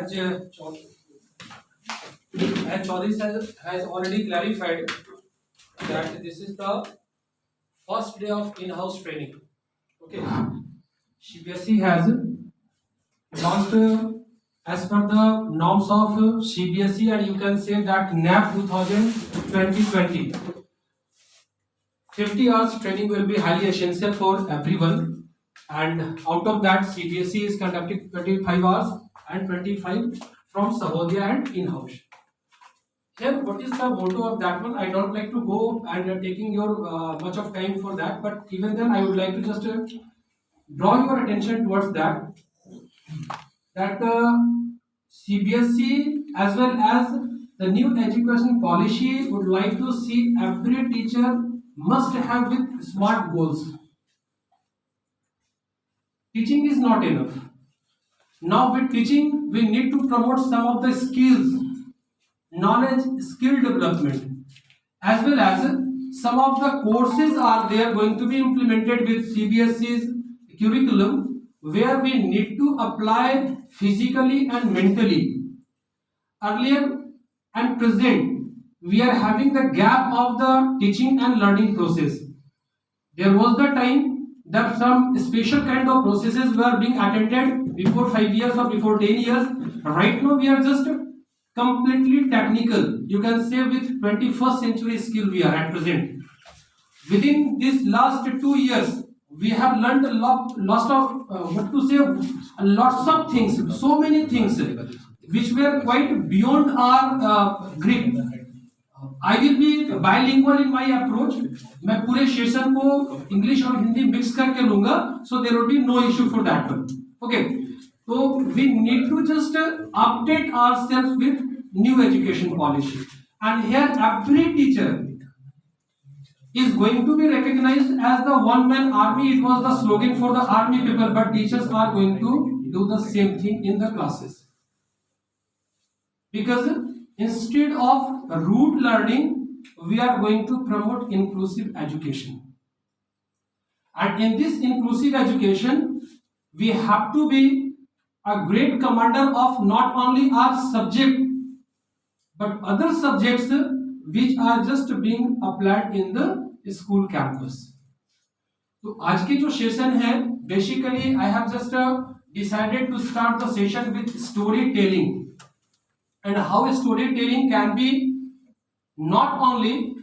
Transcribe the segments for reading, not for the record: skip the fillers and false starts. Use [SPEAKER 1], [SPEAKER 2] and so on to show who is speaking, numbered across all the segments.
[SPEAKER 1] as Chaudhary has already clarified that this is the first day of in-house training. Okay, CBSE has launched as per the norms of CBSE, and you can say that NAP 2020. 50 hours training will be highly essential for everyone, and out of that CBSE is conducting 25 hours and 25 from Sahodhya and in-house. Here, what is the motto of that one? I don't like to go and taking your much of time for that, but even then I would like to just draw your attention towards that CBSE as well as the new education policy would like to see every teacher must have with SMART goals. Teaching is not enough. Now with teaching, we need to promote some of the skills, knowledge, skill development, as well as some of the courses are there going to be implemented with CBSE's curriculum, where we need to apply physically and mentally. Earlier and present, we are having the gap of the teaching and learning process. There was the time that some special kind of processes were being attended before 5 years or before 10 years. Right now we are just completely technical. You can say with 21st century skill we are at present. Within this last 2 years, we have learned lots of things, so many things which were quite beyond our grip. I will be bilingual in my approach. मैं पूरे session को English और Hindi mix करके लूंगा, so there will be no issue for that one. Okay, so we need to just update ourselves with new education policy, and here every teacher is going to be recognized as the one-man army. It was the slogan for the army people, but teachers are going to do the same thing in the classes. Because instead of rote learning, we are going to promote inclusive education. And in this inclusive education, we have to be a great commander of not only our subject, but other subjects which are just being applied in the school campus. तो आज की जो session है, basically I have just decided to start the session with storytelling. And how storytelling can be not only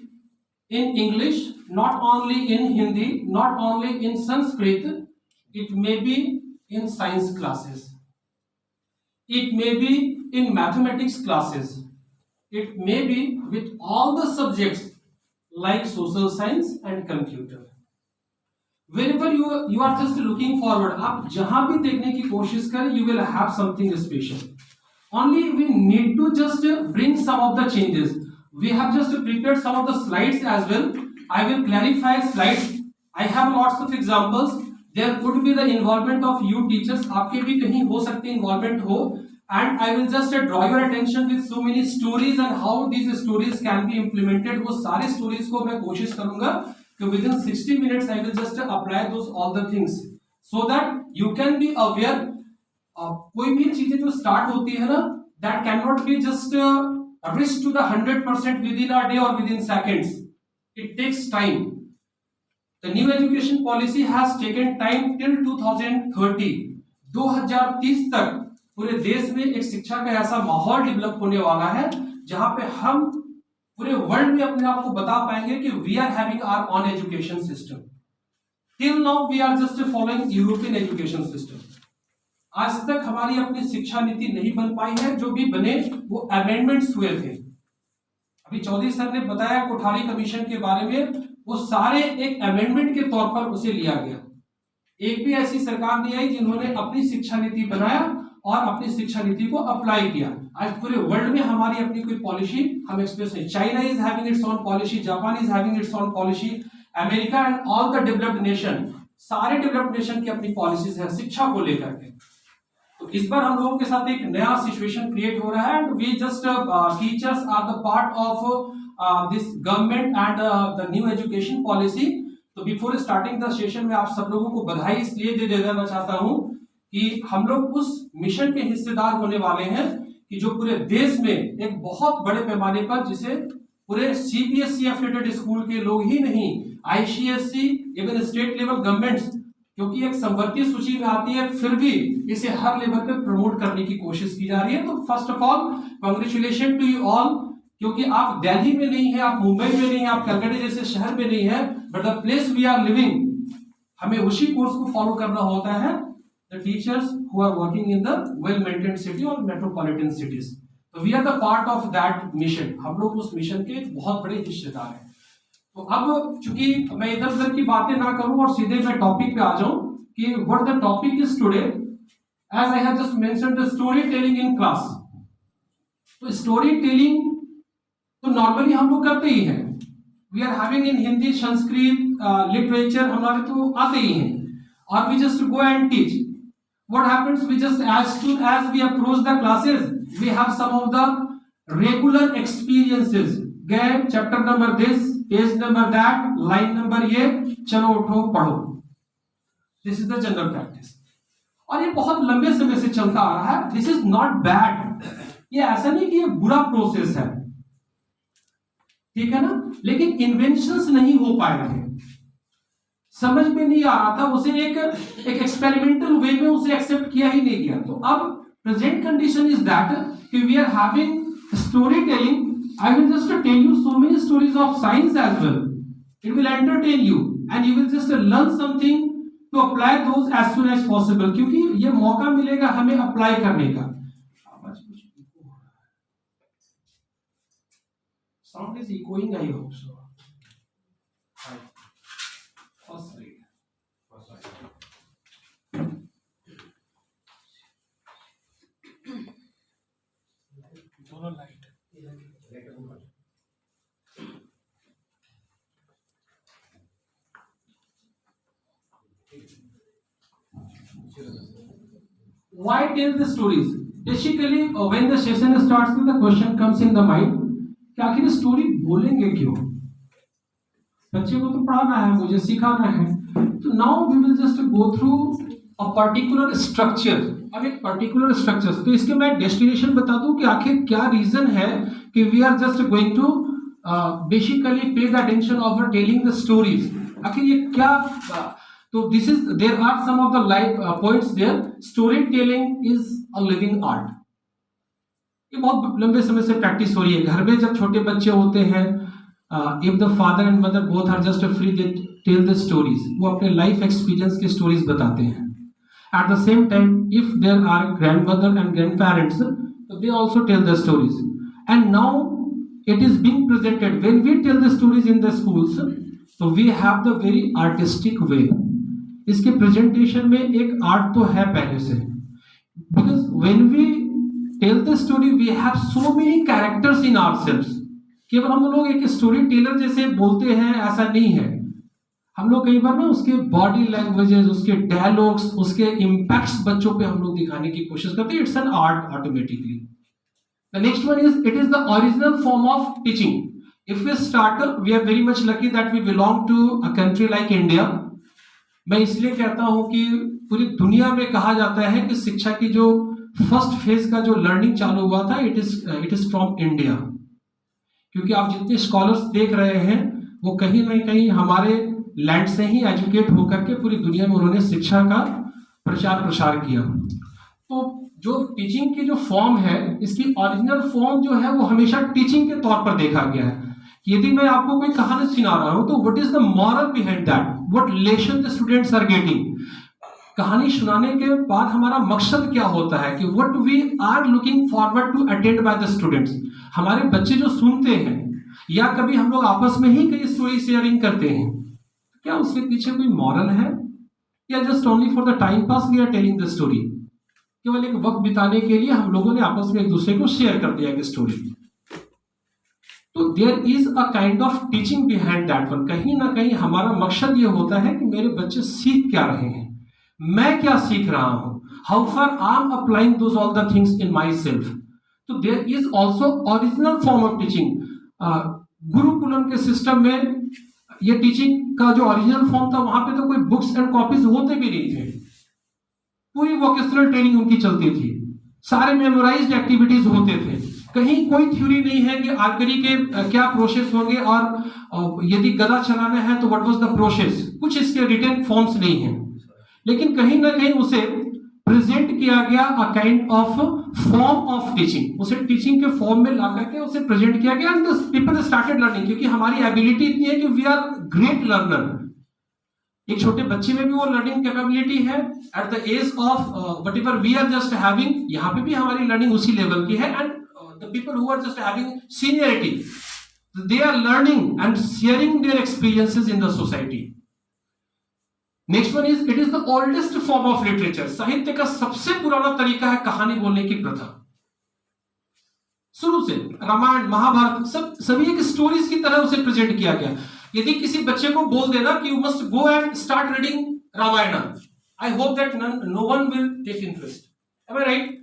[SPEAKER 1] in English, not only in Hindi, not only in Sanskrit, it may be in science classes, it may be in mathematics classes, it may be with all the subjects like social science and computer. Wherever you are just looking forward, आप जहां भी देखने की कोशिश करें, you will have something special. Only we need to just bring some of the changes. We have just prepared some of the slides as well. I will clarify slides. I have lots of examples. There could be the involvement of you teachers. आपके भी कहीं हो सकते involvement हो. And I will just draw your attention with so many stories and how these stories can be implemented. वो सारे stories को मैं कोशिश करूँगा कि within 60 minutes I will just apply those all the things so that you can be aware. कोई भी चीजें जो स्टार्ट होती है ना, that cannot be just reached to the 100% within a day or within seconds. It takes time. The new education policy has taken time till 2030. 2030 तक पूरे देश में एक शिक्षा का ऐसा माहौल डेवलप होने वाला है जहां पे हम पूरे वर्ल्ड में अपने आप को बता पाएंगे कि we are having our own education system. Till now we are just following European education system. आज तक हमारी अपनी शिक्षा नीति नहीं बन पाई है. जो भी बने वो अमेंडमेंट्स हुए थे. अभी चौधरी सर ने बताया कोठारी कमीशन के बारे में, वो सारे एक अमेंडमेंट के तौर पर उसे लिया गया. एक भी ऐसी सरकार नहीं आई जिन्होंने अपनी शिक्षा नीति बनाया और अपनी शिक्षा नीति को अप्लाई किया. आज पूरे वर्ल्ड में हमारी अपनी कोई पॉलिसी हम एक्सप्रेस नहीं. China is having its own policy, Japan is having its own policy, America and all the developed nation, सारे डेवलप्ड नेशन की अपनी पॉलिसीज है शिक्षा को लेकर के. तो इस बार हम लोगों के साथ एक नया सिचुएशन क्रिएट हो रहा है. And we just teachers are the part of this government and the new education policy. तो बिफोर स्टार्टिंग द सेशन में आप सब लोगों को बधाई इसलिए दे देना चाहता हूं कि हम लोग उस मिशन के हिस्सेदार होने वाले हैं कि जो पूरे देश में एक बहुत बड़े पैमाने पर, जिसे पूरे सीबीएसई एफिलिएटेड स्कूल के लोग ही नहीं, ICSE, even state level governments, क्योंकि एक संवर्ती सूची में आती है, फिर भी इसे हर लेवल पे प्रमोट करने की कोशिश की जा रही है। तो first of all congratulation to you all, क्योंकि आप दिल्ली में नहीं है, आप मुंबई में नहीं है, आप कलकत्ता जैसे शहर में नहीं है, but the place we are living, हमें उसी कोर्स को फॉलो करना होता है। The teachers who are working in the well maintained city और मेट्रोपॉलिटन सिटीज, तो we are the part of that mission, हम लोग उस मिशन के बहुत बड़े हिस्सेदार हैं। तो अब चूंकि मैं इधर उधर की बातें ना करूं और सीधे मैं टॉपिक पे आ जाऊं कि what the topic is today, as I have just mentioned the story telling in class. तो स्टोरी टेलिंग तो नॉर्मली हम लोग करते ही हैं, we are having in Hindi, Sanskrit, literature हमारे तो आते ही हैं, और we just go and teach. What happens? We just, as soon as we approach the classes, we have some of the regular experiences. गए chapter number this, page number that, line number ये, चलो उठो पढ़ो। This is the general practice, और ये बहुत लंबे समय से चलता आ रहा है। दिस इज नॉट बैड, ये ऐसा नहीं कि ये बुरा प्रोसेस है, ठीक है ना, लेकिन इन्वेंशंस नहीं हो पाए थे, समझ में नहीं आ रहा था, उसे एक एक्सपेरिमेंटल वे में उसे एक्सेप्ट किया ही नहीं गया। तो अब प्रेजेंट कंडीशन इज दैट कि we are having story telling. I will just tell you so many stories of science as well, it will entertain you and you will just learn something to apply those as soon as possible, क्योंकि ये मौका मिलेगा हमें apply करने का। Sound is echoing, I hope so. दोनों light why tell the stories? Basically when the session starts, the question comes in the mind कि आखिर स्टोरी बोलेंगे क्यों? बच्चे को तो पढ़ाना है, मुझे सिखाना है। तो now we will just go through a particular structure, अब एक पर्टिकुलर स्ट्रक्चर। तो इसके मैं डेस्टिनेशन बता दूं कि आखिर क्या रीजन है कि we are just going to basically pay the attention of telling the stories. आखिर ये क्या, तो this is, there are some of the life points there. Story telling is a living art, ये बहुत लंबे समय से प्रैक्टिस हो रही है। घर में जब छोटे बच्चे होते हैं, if the father and mother both are just free, they tell the stories, वो अपने लाइफ एक्सपीरियंस की स्टोरीज बताते हैं। At the same time, if there are grandmother and grandparents, they also tell the stories. And now it is being presented. When we tell the stories in the schools, so we have the very artistic way. इसके presentation में एक art तो है पहले से, because when we tell the story, we have so many characters in ourselves. केवल हम लोग एक स्टोरी टेलर जैसे बोलते हैं ऐसा नहीं है। हम लोग कई बार ना उसके बॉडी लैंग्वेजेस, उसके डायलॉग्स, उसके इम्पैक्ट्स बच्चों पे हम लोग दिखाने की कोशिश करते हैं। It's an art automatically. The next one is, it is the original form of teaching. If we start, we are very much lucky that we belong to a country like India. मैं इसलिए कहता हूं कि पूरी दुनिया में कहा जाता है कि शिक्षा की जो फर्स्ट फेज का जो लर्निंग चालू हुआ था, इट इज फ्रॉम इंडिया। क्योंकि आप जितने स्कॉलर्स देख रहे हैं वो कहीं ना कहीं हमारे लैंड से ही एजुकेट होकर के पूरी दुनिया में उन्होंने शिक्षा का प्रचार प्रसार किया। तो जो टीचिंग की जो फॉर्म है, इसकी ओरिजिनल फॉर्म जो है वो हमेशा टीचिंग के तौर पर देखा गया है। यदि मैं आपको कोई कहानी सुना रहा हूं तो what is the moral behind that, what lesson the students are getting. कहानी सुनाने के बाद हमारा मकसद क्या होता है कि what we are looking forward to attend by the students. हमारे बच्चे जो सुनते हैं, या कभी हम लोग आपस में ही कई स्टोरी शेयरिंग करते हैं, क्या उसके पीछे कोई मॉरल है, या just only for the time pass we are telling the story? केवल एक वक्त बिताने के लिए हम लोगों ने आपस में एक दूसरे को शेयर कर दिया एक स्टोरी। तो there is a kind of teaching behind that one. कहीं ना कहीं हमारा मकसद ये होता है कि मेरे बच्चे सीख क्या रहे हैं, मैं क्या सीख रहा हूं, how far I am applying those all the things in my self. तो there is also original form of teaching. Gurukulam के सिस्टम में ये टीचिंग का जो ओरिजिनल फॉर्म था, वहां पे तो कोई बुक्स एंड कॉपीज होते भी नहीं थे। पूरी वोकेशनल ट्रेनिंग उनकी चलती थी, सारे मेमोराइज्ड एक्टिविटीज होते थे, कहीं कोई थ्योरी नहीं है कि आर्चरी के क्या प्रोसेस होंगे और यदि गदा चलाना है तो व्हाट वाज द प्रोसेस, कुछ इसके रिटन फॉर्म्स नहीं है, लेकिन कहीं ना कहीं उसे प्रेजेंट किया गया अ kind of form of teaching, उसे टीचिंग के फॉर्म में ला करके उसे प्रेजेंट किया गया एंड पीपल स्टार्टेड लर्निंग, क्योंकि हमारी एबिलिटी इतनी है कि वी आर ग्रेट लर्नर। एक छोटे बच्चे में भी वो लर्निंग कैपेबिलिटी है, at the age of whatever we are just having, यहाँ पे भी हमारी लर्निंग उसी लेवल की है, and the people who are just having seniority, they are learning and sharing their experiences in the society. Next one is, it is the oldest form of literature. साहित्य का सबसे पुराना तरीका है कहानी बोलने की प्रथा। शुरू से रामायण महाभारत सभी एक स्टोरीज की तरह उसे प्रेजेंट किया गया। यदि किसी बच्चे को बोल देना कि you must go and start reading Ramayan, I hope that no one will take interest, am I right?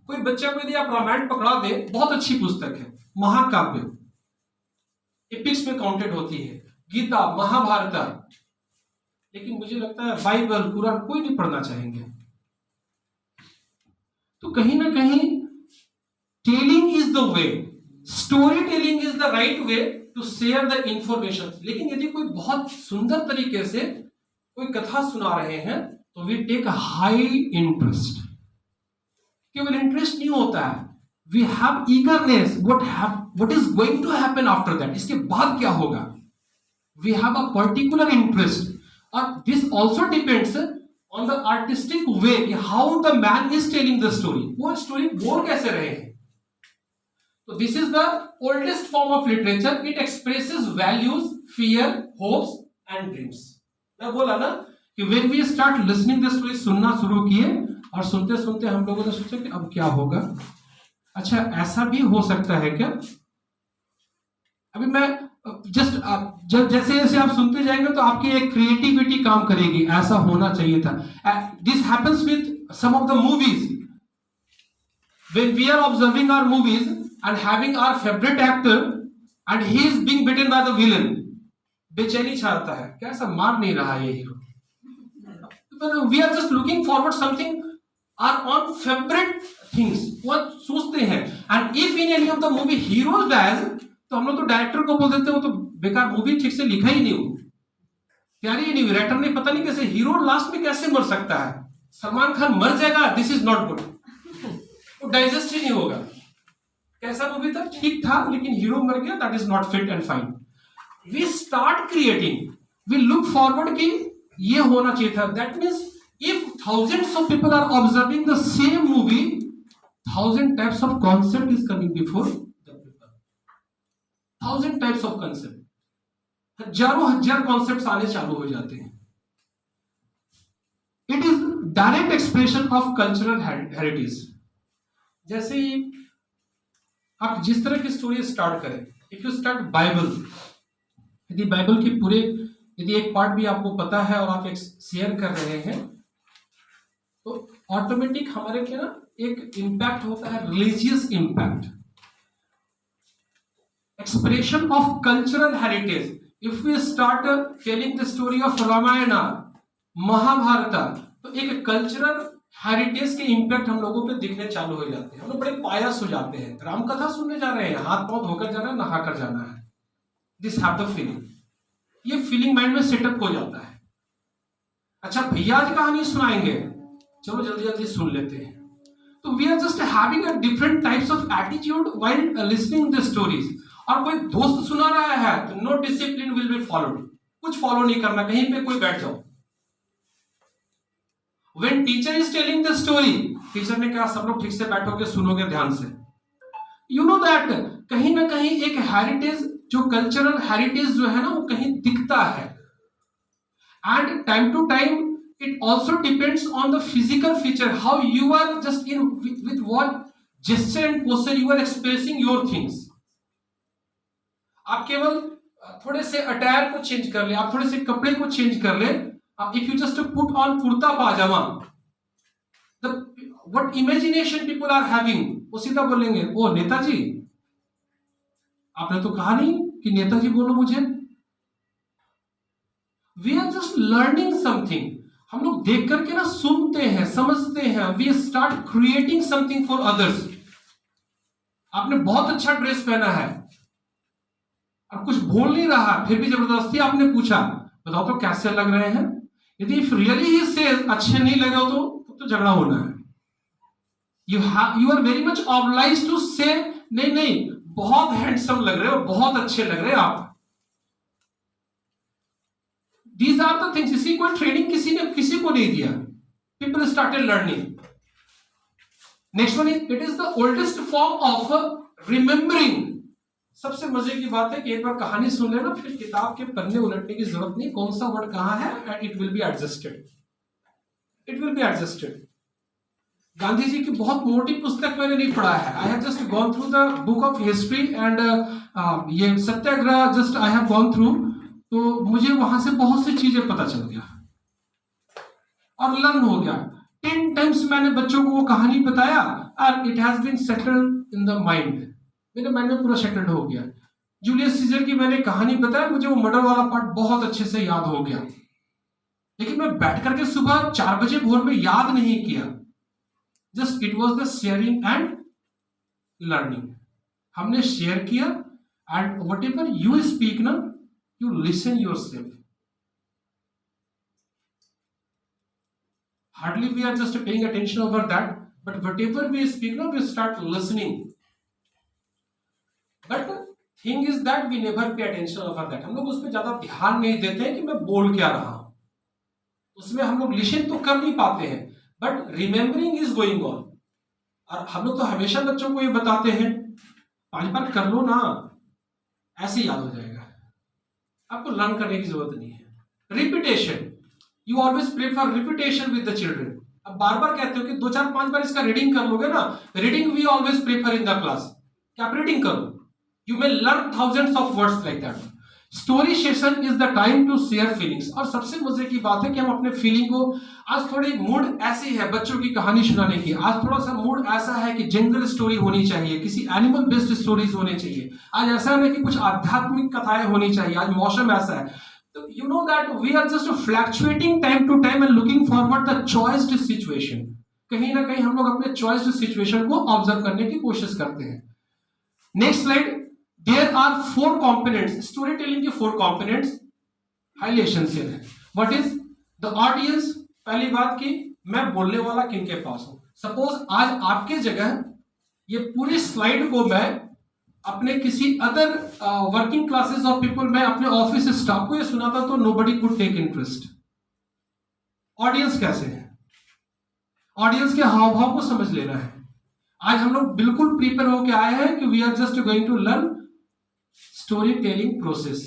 [SPEAKER 1] कोई बच्चा को यदि आप रामायण पकड़ा दे, बहुत अच्छी पुस्तक है, महाकाव्य, एपिक्स में काउंटेड होती है, गीता, महाभारत, लेकिन मुझे लगता है बाइबल, कुरान कोई नहीं पढ़ना चाहेंगे। तो कहीं ना कहीं telling is the way, story telling is the right way to share the information. लेकिन यदि कोई बहुत सुंदर तरीके से कोई कथा सुना रहे हैं तो we take a high interest. केवल इंटरेस्ट नहीं होता है, we have eagerness, what is going to happen after that, इसके बाद क्या होगा, we have a particular interest. और this also depends on the artistic way, how the man is telling the story, वो स्टोरी बोल कैसे रहे हैं। तो this is the oldest form of literature, it expresses values, fear, hopes and dreams. मैं बोला ना कि when we start listening the story, सुनना शुरू किए और सुनते सुनते हम लोगों ने सोचा कि अब क्या होगा, अच्छा ऐसा भी हो सकता है क्या। अभी मैं जस्ट जब जैसे जैसे आप सुनते जाएंगे तो आपकी एक क्रिएटिविटी काम करेगी, ऐसा होना चाहिए था। This happens with some of the movies, when we are observing our movies and having our favourite actor and he is being beaten by the villain, बेचैनी छाता है, कैसा मार नहीं रहा ये hero, we are just looking forward something, our own favourite things, वो सोचते हैं। And if in any of the movie hero dies, तो हम लोग तो डायरेक्टर को बोल देते हो तो बेकार मूवी, ठीक से लिखा ही नहीं हो, तैयारी ही नहीं हुई, राइटर ने पता नहीं कैसे, हीरो लास्ट में कैसे मर सकता है, सलमान खान मर जाएगा, दिस इज नॉट गुड, वो डाइजेस्ट ही नहीं होगा। कैसा मूवी था, ठीक था, लेकिन हीरो मर गया, that is not fit and fine. We start creating, we look forward कि ये होना चाहिए था। That means if thousands of people are observing the same movie, 1000 types of concept is coming before the people, 1000 types of concept, हजारों हजार concepts आने चालू हो जाते हैं। It is direct expression of cultural heritage। जैसे ही आप जिस तरह की स्टोरी स्टार्ट करें, if you start बाइबल, यदि बाइबल की पूरे यदि एक पार्ट भी आपको पता है और आप एक शेयर कर रहे हैं, तो ऑटोमेटिक हमारे क्या ना एक इंपैक्ट होता है, religious impact, expression of cultural heritage. If we start telling the story of Ramayan, Mahabharat, तो एक कल्चरल हेरिटेज के इंपैक्ट हम लोगों पे दिखने चालू हो जाते हैं, हम लोग बड़े पायस हो जाते हैं, राम कथा सुनने जा रहे हैं, हाथ पांव धोकर जाना है, नहा कर जाना है, दिस हैव द फीलिंग, ये फीलिंग माइंड में सेटअप हो जाता है। अच्छा भैया आज कहानी सुनाएंगे, चलो जल्दी जल्दी सुन लेते हैं। तो we are just having a different types of attitude while listening the stories. और कोई दोस्त सुना रहा है तो no discipline will be followed, कुछ फॉलो नहीं करना, कहीं पे कोई बैठ जाओ। When teacher is telling the story, teacher ने कहा सब लोग ठीक से बैठोगे, सुनोगे ध्यान से, यू नो दैट कहीं ना कहीं एक हेरिटेज, जो कल्चरल हेरिटेज जो है ना, वो कहीं दिखता है। And time to time it also depends on the physical feature, how you are just in with what gesture and posture you are expressing your things। आप केवल थोड़े से अटायर को चेंज कर ले, आप थोड़े से कपड़े को चेंज कर ले, if you just put on kurta pyjama, the what imagination people are having, वो सीधा बोलेंगे ओ नेताजी, आपने तो कहा नहीं कि नेताजी बोलो मुझे। We are just learning something, हम लोग देख करके ना सुनते हैं, समझते हैं, we start creating something for others. आपने बहुत अच्छा ड्रेस पहना है, अब कुछ बोल नहीं रहा, फिर भी जबरदस्ती आपने पूछा बताओ तो कैसे लग रहे हैं। यदि इफ रियली ही से अच्छे नहीं लगे हो तो झगड़ा होना है। You are very much oblige to say नहीं नहीं बहुत हैंडसम लग रहे हो, बहुत अच्छे लग रहे हो आप। These are the things। इसी कोई ट्रेनिंग किसी ने किसी को नहीं दिया, people started learning। Next one is it is the oldest form of remembering. सबसे मजे की बात है कि एक बार कहानी सुन लेना, फिर किताब के पन्ने उलटने की जरूरत नहीं, कौन सा वर्ड कहां है, and it will be adjusted, it will be adjusted. Gandhi ji की बहुत मोटी पुस्तक मैंने नहीं पढ़ा है, I have just gone through the book of history and ये Satyagraha just I have gone through, तो मुझे वहां से बहुत सी चीजें पता चल गया और लर्न हो गया। 10 टाइम्स मैंने बच्चों को वो कहानी बताया और it has been settled in the mind, मेरे माइंड में पूरा सेटल्ड हो गया। जूलियस सीजर की मैंने कहानी बताया, मुझे वो मर्डर वाला पार्ट बहुत अच्छे से याद हो गया, लेकिन मैं बैठ करके सुबह 4 बजे भोर में याद नहीं किया। Just it was the sharing and learning. हमने शेयर किया and what ever you speak ना, you listen yourself। Hardly we are just paying attention over that, but whatever we speak now we start listening, but thing is that we never pay attention over that। हम लोग उस पर ज्यादा ध्यान नहीं देते हैं कि मैं बोल क्या रहा हूं, उसमें हम लोग लिसन तो कर नहीं पाते हैं, but remembering is going on. और हम लोग तो हमेशा बच्चों को ये बताते हैं 5 बार कर लो ना, ऐसे याद हो जाएगा, आपको लर्न करने की जरूरत नहीं है। Repetition, you always prefer repetition with the children. अब बार बार कहते हो कि 2 4 5 बार इसका रीडिंग कर लोगे ना, reading we always prefer in the class कि आप रीडिंग करो, you may learn thousands of words like that. Story session is the time to share feelings. और सबसे मजे की बात है कि हम अपने फीलिंग को, आज थोड़ी मूड ऐसी है बच्चों की कहानी सुनाने की, आज थोड़ा सा मूड ऐसा है कि जंगल स्टोरी होनी चाहिए, किसी एनिमल बेस्ड स्टोरीज होने चाहिए, आज ऐसा है कि कुछ आध्यात्मिक कथाएं होनी चाहिए, आज मौसम ऐसा है। तो you know that we are just fluctuating time to time and looking forward the choiced situation. कहीं ना कहीं हम लोग अपने चॉइस्ड सिचुएशन को ऑब्जर्व करने की कोशिश करते हैं। Next slide. There are 4 components, storytelling के 4 components highly essential है। What is the audience? पहली बात की मैं बोलने वाला किन के पास हूं। सपोज आज आपके जगह ये पूरी स्लाइड को मैं अपने किसी other working classes of people, मैं अपने ऑफिस स्टाफ को ये सुनाता तो nobody could take interest। Audience कैसे है, ऑडियंस के हाव भाव को समझ लेना है। आज हम लोग बिल्कुल प्रिपेयर होके आए हैं कि we are just going to learn story telling process,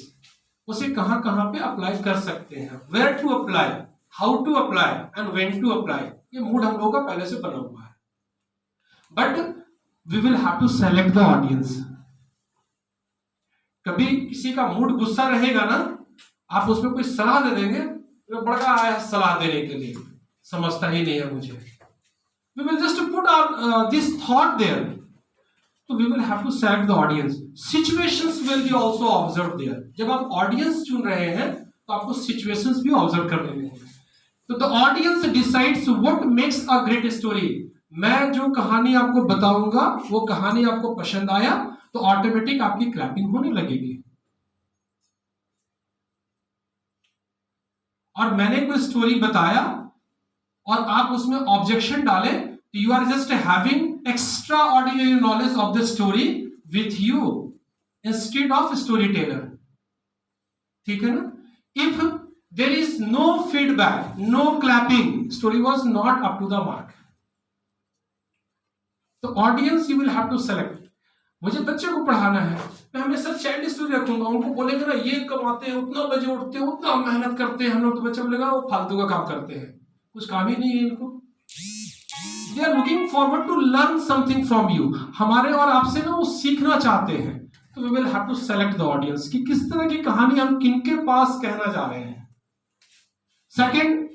[SPEAKER 1] उसे कहां कहां पे अप्लाई कर सकते हैं, where to apply, how to apply and when to apply. ये मूड हम लोगों का पहले से बना हुआ है, but we will have to select the audience. कभी किसी का मूड गुस्सा रहेगा ना, आप उसमें कोई सलाह दे देंगे तो बड़का आया सलाह देने के लिए, समझता ही नहीं है मुझे। We will just put our this thought there, so we will have to select the audience। Situations will be also observed there। जब आप audience चुन रहे हैं तो आपको situations भी observe करने होंगे। तो the audience decides what makes a great story। मैं जो कहानी आपको बताऊंगा वो कहानी आपको पसंद आया तो ऑटोमेटिक आपकी क्लैपिंग होने लगेगी। और मैंने कोई स्टोरी बताया और आप उसमें ऑब्जेक्शन डालें तो you are just having extraordinary knowledge of the story with you instead of story teller. ठीक है ना। If there is no feedback, no clapping, story was not up to the mark. तो audience you will have to select. मुझे बच्चे को पढ़ाना है, मैं हमेशा चाइल्ड स्टोरी रखूंगा, उनको बोलेगा ना ये कमाते हैं, उतना बजे उठते हैं, उतना मेहनत करते हैं हम लोग, तो बच्चा बोलेगा वो फालतू का काम करते हैं, कुछ काम ही नहीं है इनको। They are looking forward to learn something from you. हमारे और आपसे ना वो सीखना चाहते हैं। तो we will have to select the audience कि किस तरह की कहानी हम किनके पास कहना जा रहे हैं। सेकेंड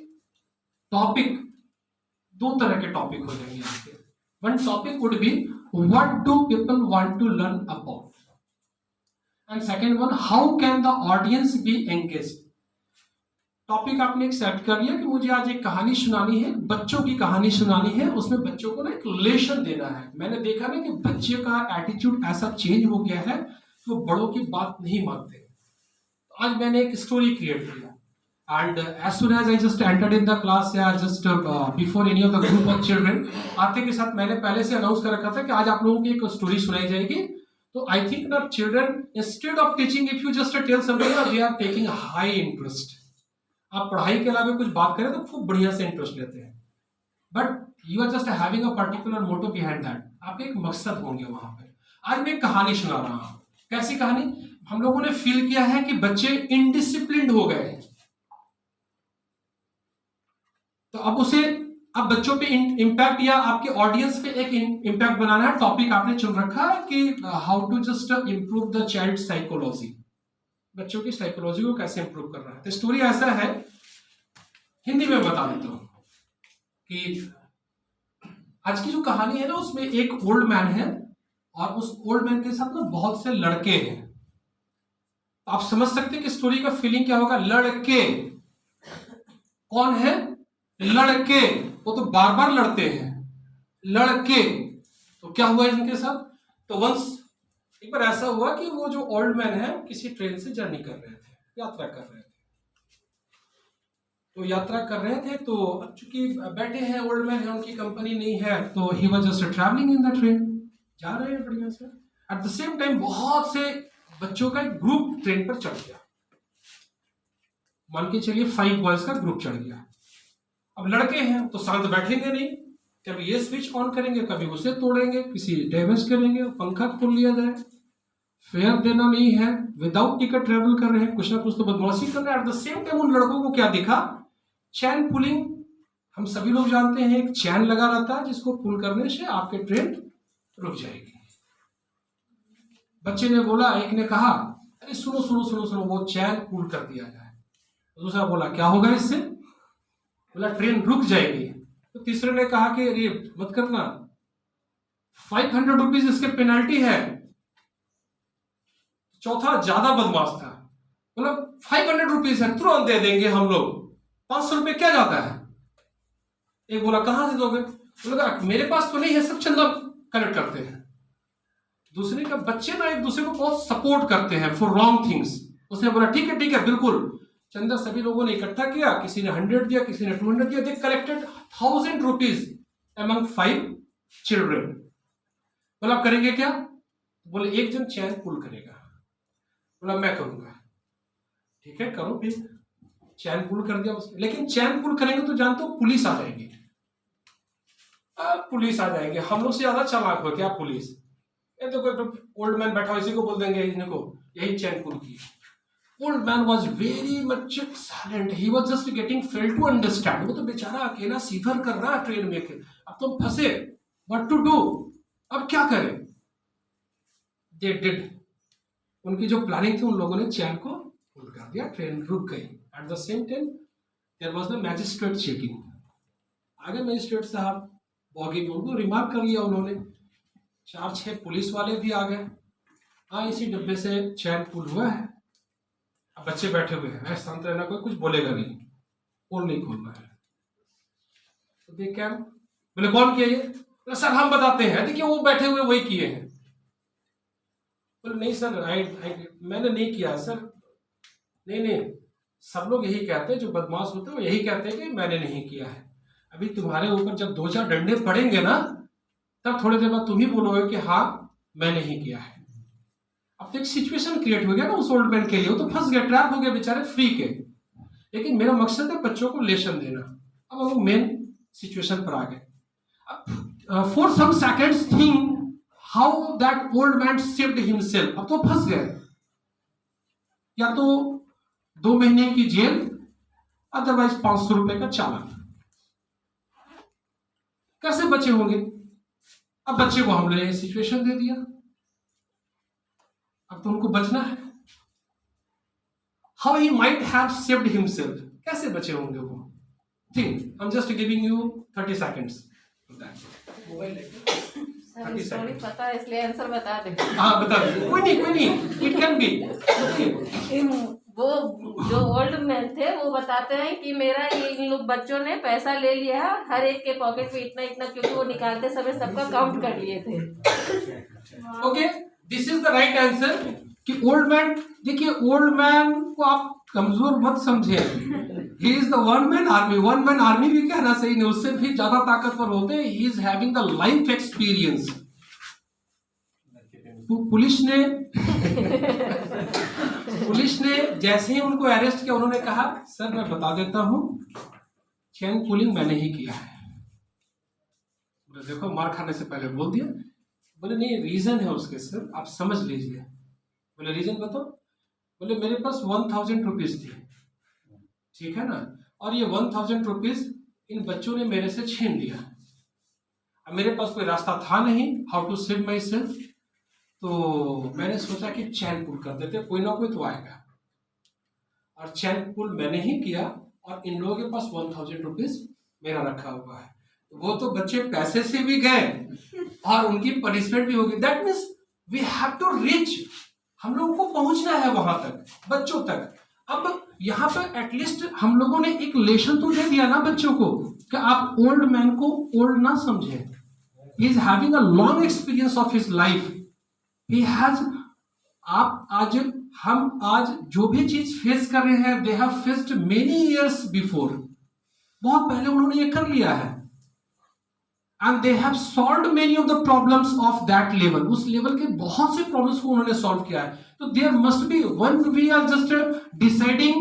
[SPEAKER 1] टॉपिक, 2 तरह के टॉपिक हो जाएंगे यहाँ पे। One topic would be what do people want to learn about, and second one how can the audience be engaged। Topic आपने एक्सेप्ट कर लिया कि मुझे आज एक कहानी सुनानी है, बच्चों की कहानी सुनानी है, उसमें बच्चों को ना एक लेसन देना है। मैंने देखा ना कि बच्चे का एटीट्यूड ऐसा चेंज हो गया है कि वो बड़ों की बात नहीं मानते। तो आज मैंने एक स्टोरी क्रिएट किया and as soon as I just entered in the class या just before any of the group of children, आते के साथ मैंने पहले से अनाउंस कर रखा था कि आज आप लोगों की एक स्टोरी सुनाई जाएगी। तो आई थिंक ना children instead of teaching if you just tell something they are taking high interest. आप पढ़ाई के अलावा कुछ बात करें तो खूब बढ़िया से इंटरेस्ट लेते हैं, but you are just having a particular motto behind that. आपके एक मकसद होंगे वहां पे। आज मैं एक कहानी सुना रहा हूं। कैसी कहानी? हम लोगों ने फील किया है कि बच्चे इनडिसिप्लिन्ड हो गए, तो अब बच्चों पे इम्पैक्ट या आपके ऑडियंस पे एक इम्पैक्ट बनाना है। टॉपिक आपने चुन रखा है कि how to just improve the child psychology, बच्चों की साइकोलॉजी को कैसे इंप्रूव करना है। तो स्टोरी ऐसा है, हिंदी में बता देता हूं कि आज की जो कहानी है ना, उसमें एक ओल्ड मैन है और उस ओल्ड मैन के साथ ना बहुत से लड़के हैं। आप समझ सकते हैं कि स्टोरी का फीलिंग क्या होगा। लड़के कौन है? लड़के, वो तो बार बार लड़ते हैं लड़के। तो क्या हुआ इनके साथ? तो वंस एक बार ऐसा हुआ कि वो जो ओल्ड मैन है किसी ट्रेन से जर्नी कर रहे थे, यात्रा कर रहे थे। तो यात्रा कर रहे थे तो अब चूंकि बैठे हैं, ओल्ड मैन है, उनकी कंपनी नहीं है, तो ही was just travelling in the train, जा रहे हैं बढ़िया से। एट द सेम टाइम बहुत से बच्चों का एक ग्रुप ट्रेन पर चढ़ गया। मान के चलिए 5 बॉयज का ग्रुप चढ़ गया। अब लड़के हैं तो शांत बैठेंगे नहीं, कभी ये स्विच ऑन करेंगे, कभी उसे तोड़ेंगे, किसी डैमेज करेंगे, पंखा खोल लिया जाए, फेयर देना नहीं है, विदाउट टिकट ट्रेवल कर रहे हैं, कुछ ना कुछ तो बदमाशी कर रहे हैं। एट द सेम टाइम उन लड़कों को क्या दिखा? चैन पुलिंग। हम सभी लोग जानते हैं एक चैन लगा रहता है जिसको पुल करने से आपके ट्रेन रुक जाएगी। बच्चे ने बोला, एक ने कहा अरे सुनो सुनो सुनो सुनो, वो चैन पुल कर दिया जाए। दूसरा बोला क्या होगा इससे? बोला ट्रेन रुक जाएगी। तो तीसरे ने कहा कि अरे मत करना, 500 रुपीज इसके पेनल्टी है। चौथा ज्यादा बदमाश था, बोला 500 रुपीज है, तुरंत दे देंगे हम लोग, 500 रुपये क्या जाता है। एक बोला कहां से दोगे? बोला मेरे पास तो नहीं है, सब चंदा कलेक्ट करते हैं। दूसरे का बच्चे ना एक दूसरे को बहुत सपोर्ट करते हैं फॉर रॉन्ग थिंग्स। उसने बोला ठीक है बिल्कुल, चंदा सभी लोगों ने इकट्ठा किया, किसी ने 100 दिया, किसी ने 200 दिया। They collected 1000 rupees among 5 children. बोला आप करेंगे क्या? बोले एक जन चैन पुल करेगा। बोला मैं करूंगा। ठीक है करो। फिर चैन पुल कर दिया उसने, लेकिन चैन पुल करेंगे तो जानते हो पुलिस आ जाएगी। पुलिस आ जाएंगे, हम लोग से ज्यादा चालाक हो क्या पुलिस? ये तो कोई ओल्ड मैन बैठा, इसी को बोल देंगे इनको यही चैन पुल की। Old man was very much silent, he was just getting fail to understand. वो तो बेचारा अकेला सीफर कर रहा है ट्रेन में, अब तुम फंसे, व्हाट टू डू, अब क्या करें? दे डिड, उनकी जो प्लानिंग थी उन लोगों ने चैन को पुल कर दिया, ट्रेन रुक गई। At the same time there was the magistrate checking. आगे मैजिस्ट्रेट साहब बॉगी में उनको रिमार्क कर लिया उन्होंने, 4-6 पुलिस वाले भी आ गए। हाँ इसी डब्बे से चैन पुल हुआ है। अब बच्चे बैठे हुए हैं, शांत रहना, कोई कुछ बोलेगा नहीं, पोल नहीं खोलना है। तो देख क्या बोले कौन किया ये? तो सर हम बताते हैं, देखिए वो बैठे हुए वही किए हैं। बोले नहीं सर मैंने नहीं किया सर। नहीं सब लोग यही कहते हैं, जो बदमाश होते हैं वो यही कहते हैं कि मैंने नहीं किया है। अभी तुम्हारे ऊपर जब 2-4 डंडे पड़ेंगे ना, तब थोड़ी देर बाद तुम ही बोलोगे कि हाँ मैं नहीं किया है। अब तो एक सिचुएशन क्रिएट हो गया ना उस ओल्ड मैन के लिए, वो तो फंस गया, ट्रैप हो गया बेचारे फ्री के। लेकिन मेरा मकसद है बच्चों को लेसन देना। अब हम लोग मेन सिचुएशन पर आ गए। For some seconds think how that old man saved himself. अब तो फंस गए, या तो 2 महीने की जेल, अदरवाइज 500 रुपए का चालान। कैसे बचे होंगे? अब बच्चे को हमने सिचुएशन दे दिया, अब तो उनको बचना है। How he might have saved himself, कैसे बचे होंगे वो? Think, I am just giving you 30 seconds for that. Mobile लेकर
[SPEAKER 2] स्टोरी पता है इसलिए आंसर बता दे।
[SPEAKER 1] हाँ बता दे, कोई नहीं, इट कैन बी।
[SPEAKER 2] वो जो ओल्ड मैन थे वो बताते हैं कि मेरा ये इन लोग बच्चों ने पैसा ले लिया है, हर एक के पॉकेट में इतना इतना, क्योंकि वो निकालते समय सबका काउंट कर लिए थे।
[SPEAKER 1] Okay, this is the right answer कि ओल्ड मैन, देखिए ओल्ड मैन को आप कमजोर मत समझे, he is the one man army. One man army भी कहना सही नहीं, उससे भी ज्यादा ताकतवर होते हैं। ही is having the life experience. Police ने जैसे ही उनको अरेस्ट किया, उन्होंने कहा सर मैं बता देता हूं, चेन पुलिंग मैंने ही किया है। बोले देखो, मार खाने से पहले बोल दिया। बोले नहीं, रीजन है उसके सर, आप समझ लीजिए। बोले रीजन बताओ। बोले मेरे पास 1000 रुपीज थी, ठीक है ना, और ये 1000 रुपीज इन बच्चों ने मेरे से छीन लिया। अब मेरे पास कोई रास्ता था नहीं, how to save my self, तो मैंने सोचा कि चैन पुल कर देते, कोई ना कोई तो आएगा। और चैन पुल मैंने ही किया, और इन लोगों के पास 1000 रुपीज मेरा रखा हुआ है। वो तो बच्चे पैसे से भी गए और उनकी पनिशमेंट भी होगी। That means we have to reach, हम लोगों को पहुंचना है वहां तक, बच्चों तक। अब यहाँ पे एटलीस्ट हम लोगों ने एक लेसन तो दे दिया ना बच्चों को कि आप ओल्ड मैन को ओल्ड ना समझें। ही is having a long experience of his life. He has, हम आज जो भी चीज फेस कर रहे हैं, they have faced many years before, बहुत पहले उन्होंने ये कर लिया है। And they have solved many of the problems of that level, उस लेवल के बहुत से प्रॉब्लम्स को उन्होंने सॉल्व किया है। तो there must be, when we are just deciding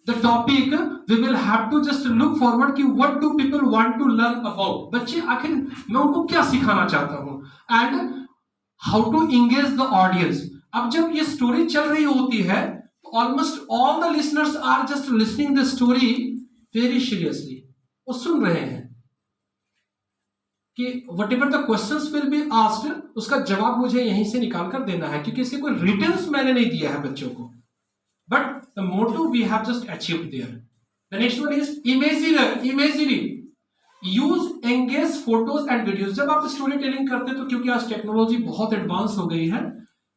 [SPEAKER 1] the topic, we will have to just look forward कि what do people want to learn about. बच्चे आखिर मैं उनको क्या सिखाना चाहता हूं, and how to engage the audience. अब जब ये स्टोरी चल रही होती है, almost all the listeners are just listening the story very seriously. वो सुन रहे हैं कि whatever the questions will be asked, उसका जवाब मुझे यहीं से निकाल कर देना है, क्योंकि इसके कोई रिटर्न्स मैंने नहीं दिया है बच्चों को, but the motive we have just achieved there. The next one is imaginary. Use engage photos and videos. जब आप स्टोरी टेलिंग करते हैं, तो क्योंकि आज टेक्नोलॉजी बहुत एडवांस हो गई है,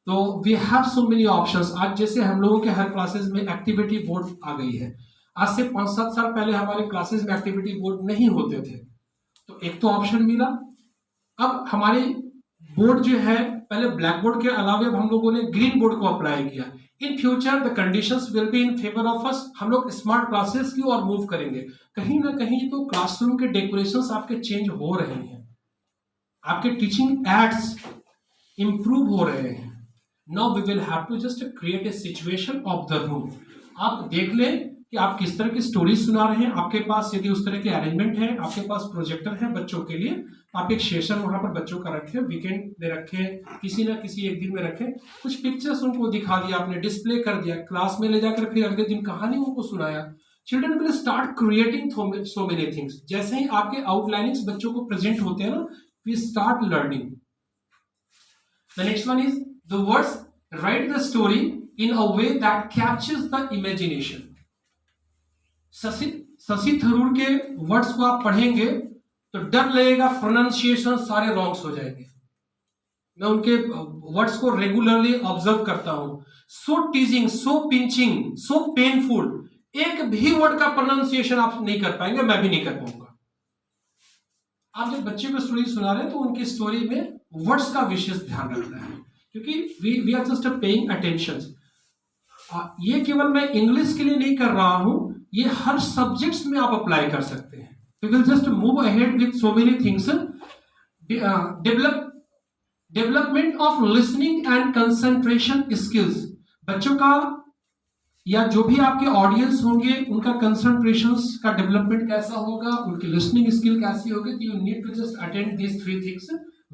[SPEAKER 1] तो we have so many options. आज जैसे हम लोगों के हर क्लासेस में एक्टिविटी बोर्ड आ गई है। आज से 5-7 साल पहले हमारे क्लासेस में एक्टिविटी बोर्ड नहीं होते थे, तो एक तो ऑप्शन मिला। अब हमारी बोर्ड जो है, पहले ब्लैक बोर्ड के अलावा अब हम लोगों ने ग्रीन बोर्ड को अप्लाई किया। In future the conditions will be in favour of us. हम लोग स्मार्ट क्लासेस की ओर मूव करेंगे। कहीं ना कहीं तो क्लासरूम के डेकोरेशंस आपके चेंज हो रहे हैं, आपके टीचिंग एड्स इंप्रूव हो रहे हैं। Now we will have to just create a situation of the room. आप देख लें कि आप किस तरह की स्टोरी सुना रहे हैं। आपके पास यदि उस तरह के अरेंजमेंट है, आपके पास प्रोजेक्टर है बच्चों के लिए, आप एक सेशन वहां पर बच्चों का रखें, वीकेंड में रखें, किसी ना किसी एक दिन में रखें, कुछ पिक्चर्स उनको दिखा दिया, आपने डिस्प्ले कर दिया, क्लास में ले जाकर फिर अगले दिन कहानी उनको सुनाया। Children will start creating so many things. जैसे ही आपके आउटलाइनिंग्स बच्चों को प्रेजेंट होते हैं ना, we start learning. The next one is the words. Write the story in a way that captures the imagination. Shashi Tharoor के वर्ड्स को आप पढ़ेंगे तो डर लगेगा, प्रोनाउंसिएशन सारे रॉन्ग्स हो जाएंगे। मैं उनके वर्ड्स को रेगुलरली ऑब्जर्व करता हूं। सो टीजिंग, सो पिंचिंग, सो पेनफुल, एक भी वर्ड का प्रोनाउंसिएशन आप नहीं कर पाएंगे, मैं भी नहीं कर पाऊंगा। आप जब बच्चे को स्टोरी सुना रहे हैं, तो उनकी स्टोरी में वर्ड्स का विशेष ध्यान रखना है, क्योंकि we are just paying attention. ये केवल मैं इंग्लिश के लिए नहीं कर रहा हूं, ये हर सब्जेक्ट्स में आप अप्लाई कर सकते हैं। We will just move ahead with so many things. Development of listening and concentration skills. बच्चों का या जो भी आपके ऑडियंस होंगे, उनका कंसंट्रेशन का डेवलपमेंट कैसा होगा, उनकी लिसनिंग स्किल कैसी होगी। तो you need to just attend these 3 things: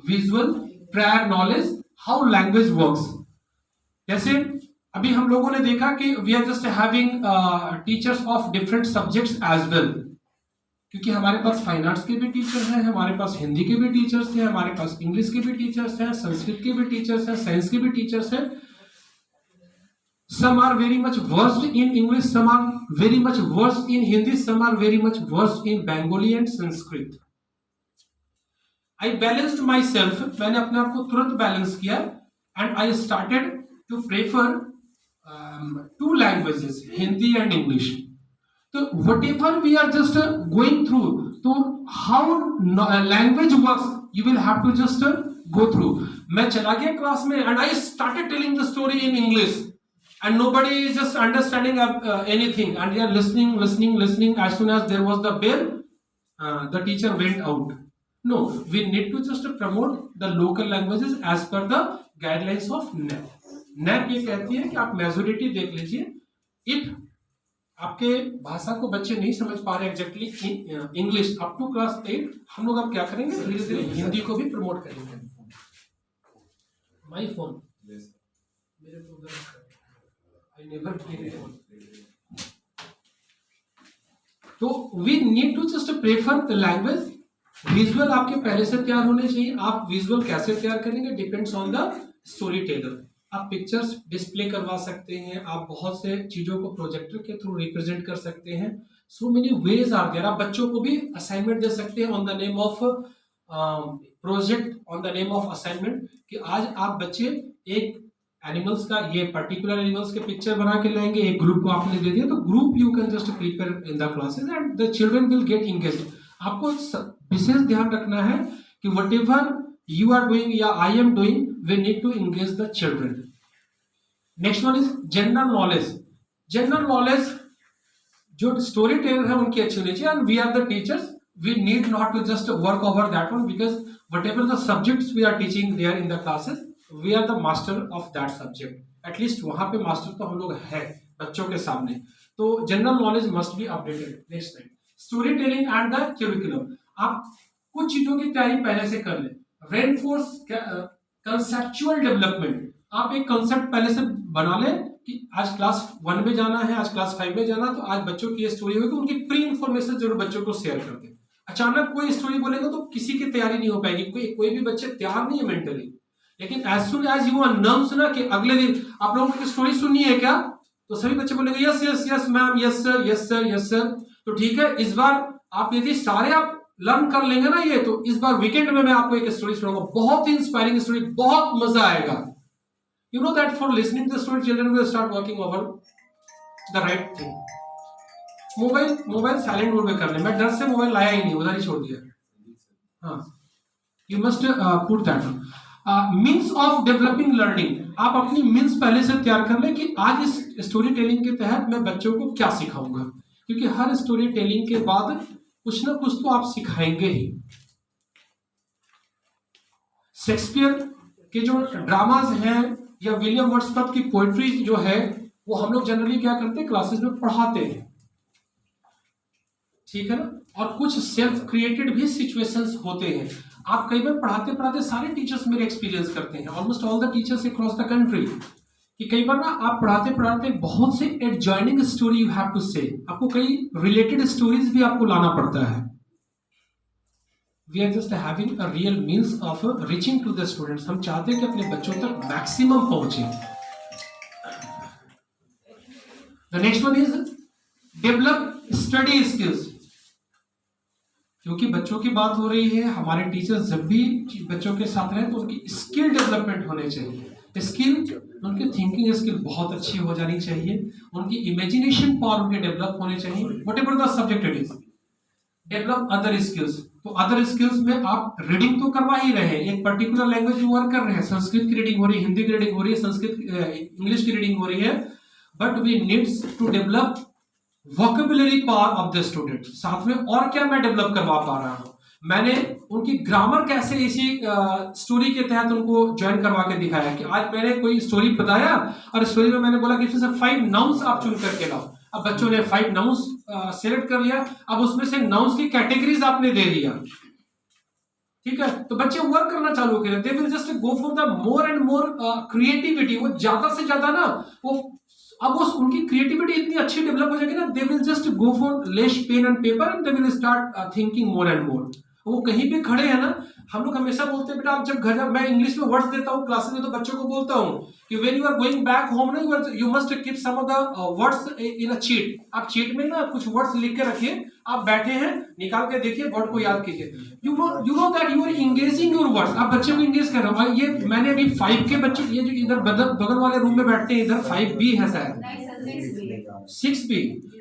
[SPEAKER 1] visual, prior knowledge, how language works. जैसे अभी हम लोगों ने देखा कि we are just having teachers of different subjects as well, क्योंकि हमारे पास फाइन आर्ट्स के भी टीचर हैं, हमारे पास हिंदी के भी टीचर्स हैं, हमारे पास इंग्लिश के भी टीचर्स हैं, संस्कृत के भी टीचर्स हैं, साइंस के भी टीचर्स हैं। Some are very much versed in English, some are very much versed in Hindi, some are very much versed in Bengali and Sanskrit. I balanced myself. मैंने अपने आप को तुरंत बैलेंस किया, and I started to prefer two languages, Hindi and English. So whatever we are just going through, so how language works, you will have to just go through. मैं चला गया class में and I started telling the story in English and nobody is just understanding anything and they are listening. As soon as there was the bell, the teacher went out. No, we need to just promote the local languages as per the guidelines of NAP. NAP ये कहती है कि आप majority देख लीजिए. If आपके भाषा को बच्चे नहीं समझ पा रहे exactly English up to class 8, हम लोग अब क्या करेंगे, धीरे धीरे हिंदी को भी प्रमोट करेंगे. माई फोन मेरे को आई नेवर प्ले. तो we need to just prefer the language. Visual आपके पहले से तैयार होने चाहिए. आप विजुअल कैसे तैयार करेंगे depends on the story teller. आप पिक्चर्स डिस्प्ले करवा सकते हैं, आप बहुत से चीजों को प्रोजेक्टर के थ्रू रिप्रेजेंट कर सकते हैं. So many ways are there. आप बच्चों को भी असाइनमेंट दे सकते हैं on the name of project, on the name of assignment, कि आज आप बच्चे एक एनिमल्स का, ये पर्टिकुलर एनिमल्स के पिक्चर बना के लाएंगे. एक ग्रुप को आपने दे दिया तो group you can just prepare in the classes and the children will get engaged. आपको विशेष ध्यान रखना है कि what ever you are doing या I am doing, we need to engage the children. Next one is general knowledge. General knowledge जो story teller है उनकी अच्छी होनी चाहिए. And we are the teachers, we need not to just work over that one, because whatever the subjects we are teaching there in the classes, we are the master of that subject. At least वहाँ पे master तो हम लोग है बच्चों के सामने. तो general knowledge must be updated. Next slide. Storytelling and the curriculum. आप कुछ चीजों की तैयारी पहले से कर लें. Reinforce conceptual development. आप एक कंसेप्ट पहले से बना लें कि आज क्लास 1 में जाना है, आज क्लास 5 में जाना, तो आज बच्चों की ये स्टोरी होगी. उनकी प्री इंफॉर्मेशन जरूर बच्चों को शेयर कर दें. अचानक कोई स्टोरी बोलेगा तो किसी की तैयारी नहीं हो पाएगी. कोई भी बच्चे तैयार नहीं है मेंटली. लेकिन as soon as you announce ना कि अगले दिन आप लोगों की स्टोरी सुननी है क्या, तो सभी बच्चे बोलेंगे yes yes yes ma'am, yes sir yes sir yes sir. तो ठीक है, इस बार आप यदि सारे आप लर्न कर लेंगे ना ये, तो इस बार वीकेंड में मैं आपको एक स्टोरी सुनाऊंगा, बहुत ही इंस्पायरिंग स्टोरी, बहुत मजा आएगा. You know that for listening the story children will start working over the right thing. Mobile silent mode में कर ले. मैं डर से मोबाइल लाया ही नहीं, उधर ही छोड़ दिया. हाँ, you must put that on. Means of developing learning. आप अपनी मीन्स पहले से तैयार कर लें कि आज इस स्टोरी टेलिंग के तहत मैं बच्चों को क्या सिखाऊंगा, क्योंकि हर स्टोरी टेलिंग के बाद कुछ ना कुछ तो आप सिखाएंगे ही. शेक्सपियर के जो ड्रामाज हैं या विलियम वर्ड्सवर्थ की पोएट्री जो है, वो हम लोग जनरली क्या करते हैं, क्लासेस में पढ़ाते हैं. ठीक है ना. और कुछ सेल्फ क्रिएटेड भी सिचुएशंस होते हैं. आप कई बार पढ़ाते पढ़ाते, सारे टीचर्स मेरे एक्सपीरियंस करते हैं, almost all the teachers across the country, कि कई बार ना आप पढ़ाते पढ़ाते बहुत से adjoining story you have to say, आपको कई रिलेटेड स्टोरीज भी आपको लाना पड़ता है. We are just having a real means of reaching to the students. हम चाहते हैं कि अपने बच्चों तक मैक्सिमम पहुंचे. The next one is develop study skills. क्योंकि बच्चों की बात हो रही है, हमारे टीचर्स जब भी बच्चों के साथ रहें तो उनकी स्किल डेवलपमेंट होने चाहिए. स्किल, उनकी थिंकिंग स्किल बहुत अच्छी हो जानी चाहिए, उनकी इमेजिनेशन पावर उनके डेवलप होने चाहिए. What ever the subject it is. Develop other skills. तो अदर स्किल्स में आप रीडिंग तो करवा ही रहे हैं, एक पर्टिकुलर लैंग्वेज में वर्क कर रहे हैं, संस्कृत की रीडिंग हो रही है, हिंदी की रीडिंग हो रही है, संस्कृत इंग्लिश की रीडिंग हो रही है, but we needs to develop vocabulary power of the student. साथ में और क्या मैं डेवलप करवा पा रहा हूँ, मैंने उनकी ग्रामर कैसे इसी स्टोरी के तहत उनको ज्वाइन करवा के दिखाया कि आज मैंने कोई स्टोरी बताया और स्टोरी में मैंने बोला कि इसमें से 5 नाउन्स आप चुन करके लाओ. अब बच्चों ने 5 नाउन्स सिलेक्ट कर लिया. अब उसमें से नाउन्स की कैटेगरीज आपने दे दिया. ठीक है, तो बच्चे वर्क करना चालू करें. दे will just go for the more and more creativity. वो ज्यादा से ज्यादा ना, वो अब उनकी क्रिएटिविटी इतनी अच्छी डेवलप हो जाएगी ना, they will just go for less pen and paper and they will start thinking more and more. वो कहीं भी खड़े हैं ना, हम लोग हमेशा बोलते हैं बेटा आप जब घर, मैं इंग्लिश में वर्ड्स देता हूँ क्लासेस में तो बच्चों को बोलता हूँ कि when you are going back home ना you must keep some of the words in a chit. आप चीट में ना कुछ वर्ड्स लिख के रखिए, आप बैठे हैं निकाल के देखिए, वर्ड को याद कीजिए। You know that you are engaging your words, आप बच्चे को इंगेज कर रहे हो। और ये मैंने अभी 5 के बच्चे, ये जो इधर बगल वाले रूम में बैठते हैं, इधर 5B है शायद, 6B,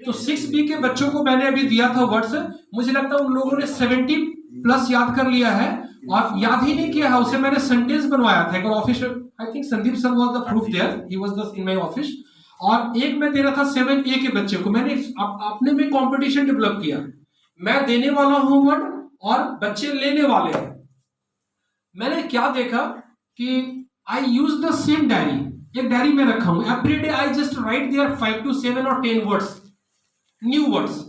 [SPEAKER 1] तो 6B के बच्चों को मैंने अभी दिया था वर्ड्स, मुझे लगता है उन लोगों ने 70+ याद कर लिया है। और याद ही नहीं किया है, उसे मैंने सेंटेंस बनवाया था एक office, I think Sandeep sir was the proof there, he was the in my office. और एक मैं दे रहा था 7A के बच्चे को, मैंने अपने में कंपटीशन डेवलप किया, मैं देने वाला हूं वर्ड और बच्चे लेने वाले हैं। मैंने क्या देखा कि I use the same diary, एक डायरी में रखा हूं, every day I just write there 5 to 7 or 10 words, new words,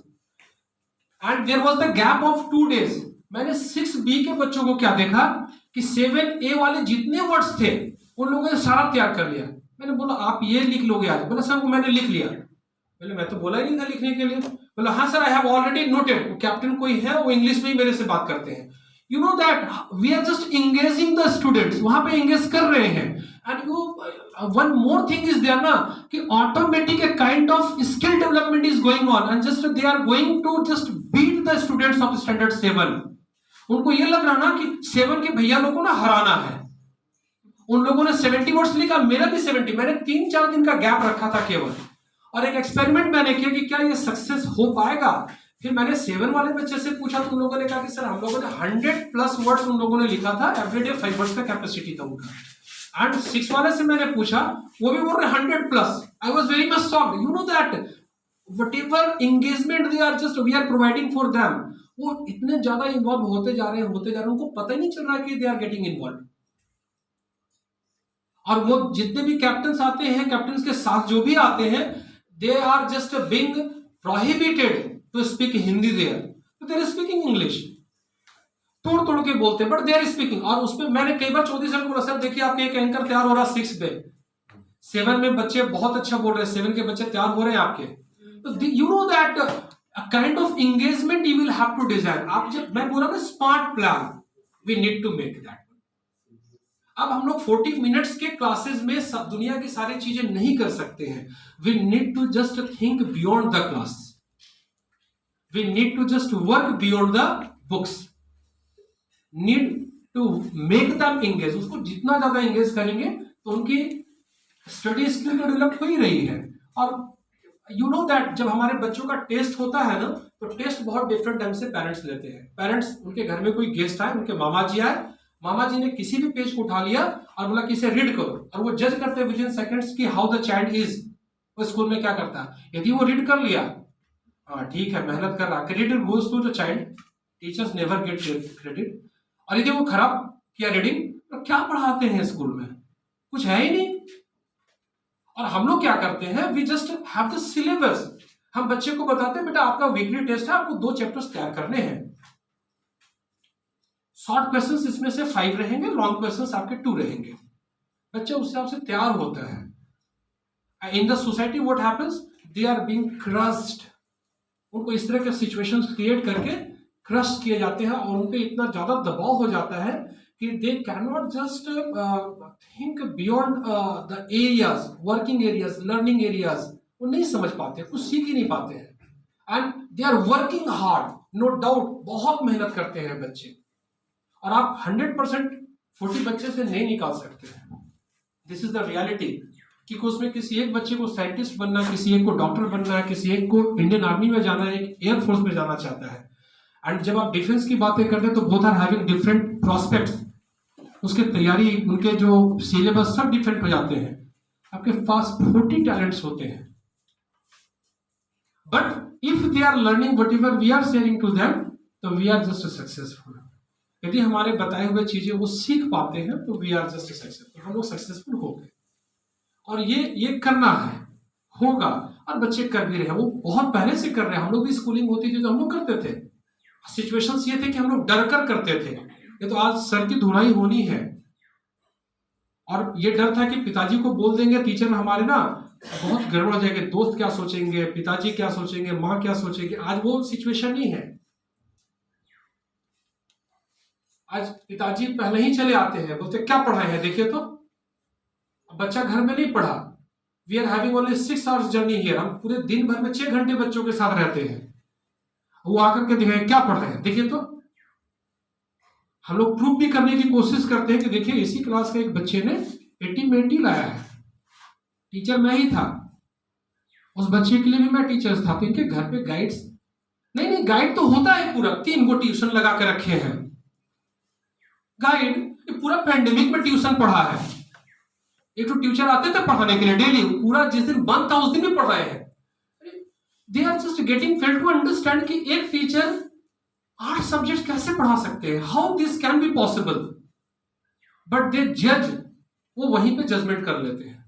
[SPEAKER 1] and there was the gap of 2 days। मैंने 6B के बच्चों को क्या देखा कि 7A वाले जितने वर्ड्स थे उन लोगों ने सारा तैयार कर लिया। मैंने बोला आप ये लिख लोगे आज? बोला सर मैंने लिख लिया। बोले मैं तो बोला ही नहीं था लिखने के लिए। बोला हाँ sir I have already noted. Captain कोई है वो इंग्लिश में ही मेरे से बात करते हैं। You know that we are just engaging the students, वहां पे इंगेज कर रहे हैं। And you one more thing is there ना कि automatic a kind of skill development is going on and just they are going to just beat the students of standard 7। उनको ये लग रहा ना कि 7 के भैया लोगों को ना हराना है। उन लोगों ने 70 वर्ड्स लिखा, मेरा भी 70, मैंने 3-4 दिन का गैप रखा था केवल। और एक एक्सपेरिमेंट मैंने किया कि क्या ये सक्सेस हो पाएगा। फिर मैंने 7 वाले बच्चे से पूछा तो उन लोगों ने कहा कि सर हम लोगों ने 100+ वर्ड्स उन लोगों ने लिखा था, एवरीडे 5 वर्ड्स का कैपेसिटी था उनका। एंड 6 वाले से मैंने पूछा, वो भी बोल रहे 100+। I was very much shocked. You know that whatever engagement they are just we are providing for them, वो इतने ज्यादा इन्वॉल्व होते जा रहे हैं, उनको पता ही नहीं चल रहा कि दे आर गेटिंग इन्वॉल्व। और वो जितने भी कैप्टन्स आते हैं, कैप्टन्स के साथ जो भी आते हैं, they are just being prohibited to speak Hindi there, तो दे आर स्पीकिंग इंग्लिश, तोड़ तोड़ के बोलते हैं, बट दे आर स्पीकिंग। और उसमें मैंने कई बार चौधरी सर को बोला सर देखिए आपके एक एंकर तैयार हो रहा 6 पे, 7 में बच्चे बहुत अच्छा बोल रहे हैं, 7 के बच्चे तैयार हो रहे हैं आपके। तो you know that a kind of engagement you will have to design। आप जब मैं बोला ना smart plan, we need to make that। अब हम लोग 40 मिनट्स के क्लासेस में सब दुनिया की सारी चीजें नहीं कर सकते हैं। we need to just think beyond the class, we need to just work beyond the books, need to make them engage। उसको जितना ज्यादा एंगेज करेंगे तो उनकी स्टडी स्किल तो डेवलप हो ही रही है। और यू नो दैट जब हमारे बच्चों का टेस्ट होता है ना, तो टेस्ट बहुत डिफरेंट ढंग से पेरेंट्स लेते हैं। पेरेंट्स, उनके घर में कोई गेस्ट आए, उनके मामा जी आए, मामा जी ने किसी भी पेज को उठा लिया और बोला कि इसे रीड करो, और वो जज करते हैं विद इन सेकंड्स कि हाउ द चाइल्ड इज। वो स्कूल में क्या करता है, यदि वो रीड कर लिया, ठीक है मेहनत कर रहा, credit goes to the child, teachers never get credit. और यदि वो खराब किया रीडिंग, तो क्या पढ़ाते हैं स्कूल में, कुछ है ही नहीं। और हम लोग क्या करते हैं, we just have the syllabus. हम बच्चे को बताते हैं बेटा आपका वीकली टेस्ट है, आपको 2 चैप्टर्स तैयार करने हैं, शॉर्ट क्वेश्चंस इसमें से 5 रहेंगे, लॉन्ग क्वेश्चंस आपके 2 रहेंगे। बच्चे उस हिसाब से तैयार होता है। In the society what happens, they are being crushed. उनको इस तरह के सिचुएशंस क्रिएट करके क्रश किए जाते हैं, और उन पे इतना ज्यादा दबाव हो जाता है कि they can not just think beyond the areas, working areas, learning areas. वो नहीं समझ पाते, कुछ सीख ही नहीं पाते हैं। And they are working hard, no doubt, बहुत मेहनत करते हैं बच्चे। और आप 100% 40 बच्चे से नहीं निकाल सकते हैं। दिस इज द रियलिटी कि उसमें किसी एक बच्चे को साइंटिस्ट बनना है, किसी एक को डॉक्टर बनना है, किसी एक को इंडियन आर्मी में जाना है, एक एयरफोर्स में जाना चाहता है। एंड जब आप डिफेंस की बातें करते हैं तो both are having different prospects, उसके तैयारी, उनके जो सिलेबस सब डिफरेंट हो जाते हैं। आपके पास 40 टैलेंट्स होते हैं, but if they are learning whatever we are sharing to them, तो वी आर जस्ट सक्सेसफुल। यदि हमारे बताए हुए चीजें वो सीख पाते हैं तो वी आर जस्ट सक्सेसफुल, हम लोग सक्सेसफुल हो गए। और ये करना है, होगा, और बच्चे कर भी रहे हैं, वो बहुत पहले से कर रहे हैं। हम लोग भी स्कूलिंग होती थी तो हम लोग करते थे। सिचुएशंस ये थे कि हम लोग डर कर करते थे, ये तो आज सर की धुलाई होनी है। और ये डर था कि पिताजी को बोल देंगे टीचर हमारे ना, बहुत गड़बड़ हो जाएगा, दोस्त क्या सोचेंगे, पिताजी क्या सोचेंगे, माँ क्या सोचेंगे। आज वो सिचुएशन नहीं है। आज पिताजी पहले ही चले आते हैं, बोलते क्या पढ़ाए हैं देखिए तो, बच्चा घर में नहीं पढ़ा, we are having only 6 hours journey here, हम पूरे दिन भर में 6 घंटे बच्चों के साथ रहते हैं, वो आकर के दिखाए क्या पढ़ रहे हैं देखिए तो। हम लोग प्रूव भी करने की कोशिश करते हैं कि देखिए इसी क्लास के एक बच्चे ने 80 में 80 लाया है, टीचर मैं ही था, उस बच्चे के लिए भी मैं टीचर था, तो इनके घर पे गाइड्स नहीं, गाइड तो होता है पूरा, 3 गो ट्यूशन लगा के रखे हैं गाइड, पूरा पैंडेमिक में ट्यूशन पढ़ा है, एक तो टीचर आते थे पढ़ाने के लिए डेली, पूरा जिस दिन बंद था उस दिन भी पढ़ रहे हैं। They are just getting fail to understand कि एक टीचर 8 सब्जेक्ट कैसे पढ़ा सकते हैं, how this can be possible, but they जज, वो वहीं पे जजमेंट कर लेते हैं।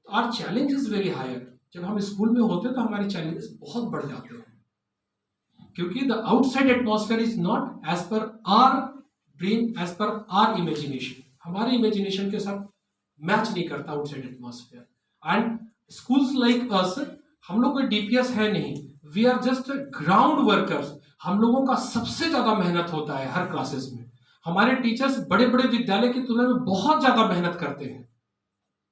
[SPEAKER 1] Our challenge is very higher, जब हम स्कूल में होते हैं तो हमारे चैलेंजेस बहुत बढ़ जाते हैं, क्योंकि the outside atmosphere is not as per our dream, as per our imagination, हमारे इमेजिनेशन के साथ मैच नहीं करता outside atmosphere. And schools like us, हम लोग कोई डीपीएस है नहीं, we are just ground workers, हम लोगों का सबसे ज्यादा मेहनत होता है हर क्लासेस में, हमारे टीचर्स बड़े बड़े विद्यालय की तुलना में बहुत ज्यादा मेहनत करते हैं,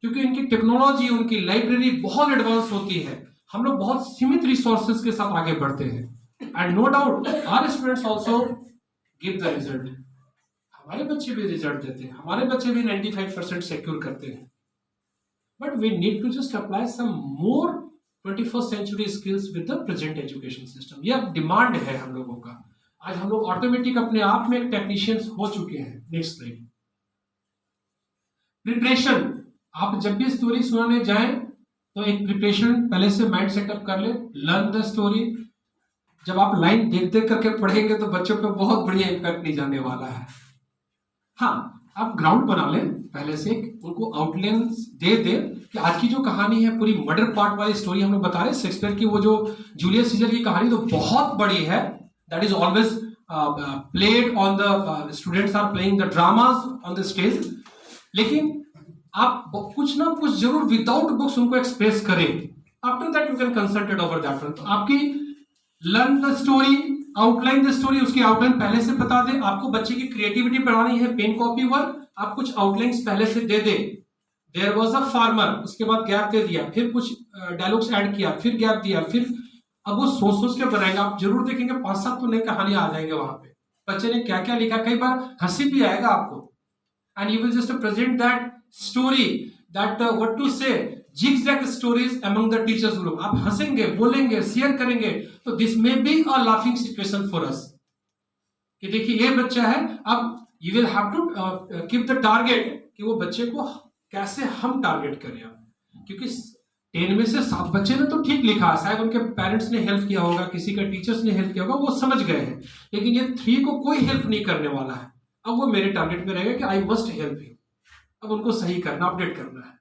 [SPEAKER 1] क्योंकि इनकी टेक्नोलॉजी, उनकी लाइब्रेरी बहुत एडवांस होती है, हम लोग बहुत सीमित रिसोर्सेज के साथ आगे बढ़ते हैं। And no doubt our students also give the result, हमारे बच्चे भी रिजल्ट देते हैं, हमारे बच्चे भी 95% सिक्योर करते हैं, but we need to just apply some more 21st century skills with the present education system. यह डिमांड है हम लोगों का, आज हम लोग ऑटोमेटिक अपने आप में टेक्नीशियंस हो चुके हैं। Next slide. प्रिपरेशन, आप जब भी स्टोरी सुनाने जाएं तो एक प्रिपरेशन पहले से माइंड सेटअप कर ले, लर्न द स्टोरी, जब आप लाइन देख देख करके पढ़ेंगे तो बच्चों पे बहुत बढ़िया इम्पैक्ट नहीं जाने वाला है। हाँ, आप ग्राउंड बना लें पहले से, उनको आउटलाइन दे दे कि आज की जो कहानी है पूरी मर्डर पार्ट वाली स्टोरी हम लोग बता रहे हैं, शेक्सपियर की वो जो जूलियस सीजर की कहानी तो बहुत बड़ी है, that is always played on the, students are playing the dramas on the stage, लेकिन आप कुछ ना कुछ जरूर विदाउट बुक्स उनको एक्सप्रेस करें, after that you can concentrate over that one. तो आपकी learn the story, outline the story, उसकी आउटलाइन पहले से बता दे, आपको बच्चे की क्रिएटिविटी बढ़ानी है, पेन कॉपी वर्क, आप कुछ आउटलाइंस पहले से दे दे, देयर वाज अ फार्मर, उसके बाद गैप दे दिया, फिर कुछ डायलॉग्स ऐड किया, फिर गैप दिया, फिर अब वो सोच सोच के बनाएंगे, आप जरूर देखेंगे 5-7 तो नई कहानी आ जाएंगे वहां पे, बच्चे ने क्या क्या लिखा, कई बार हंसी भी आएगा आपको, and you will just present that story, that what to say, zigzag stories among the teachers group, आप हंसेंगे, बोलेंगे, शेयर करेंगे, तो this may be a laughing situation for us, कि देखिए ये बच्चा है, अब you will have to keep the target कि वो बच्चे को कैसे हम टारगेट करें, क्योंकि 10 में से 7 बच्चे ने तो ठीक लिखा, शायद उनके पेरेंट्स ने हेल्प किया होगा, किसी का टीचर्स ने हेल्प किया होगा, वो समझ गए हैं, लेकिन ये 3 को कोई हेल्प नहीं करने वाला है, अब वो मेरे टारगेट में रहेगा कि आई मस्ट हेल्प यू, अब उनको सही करना, अपडेट करना है।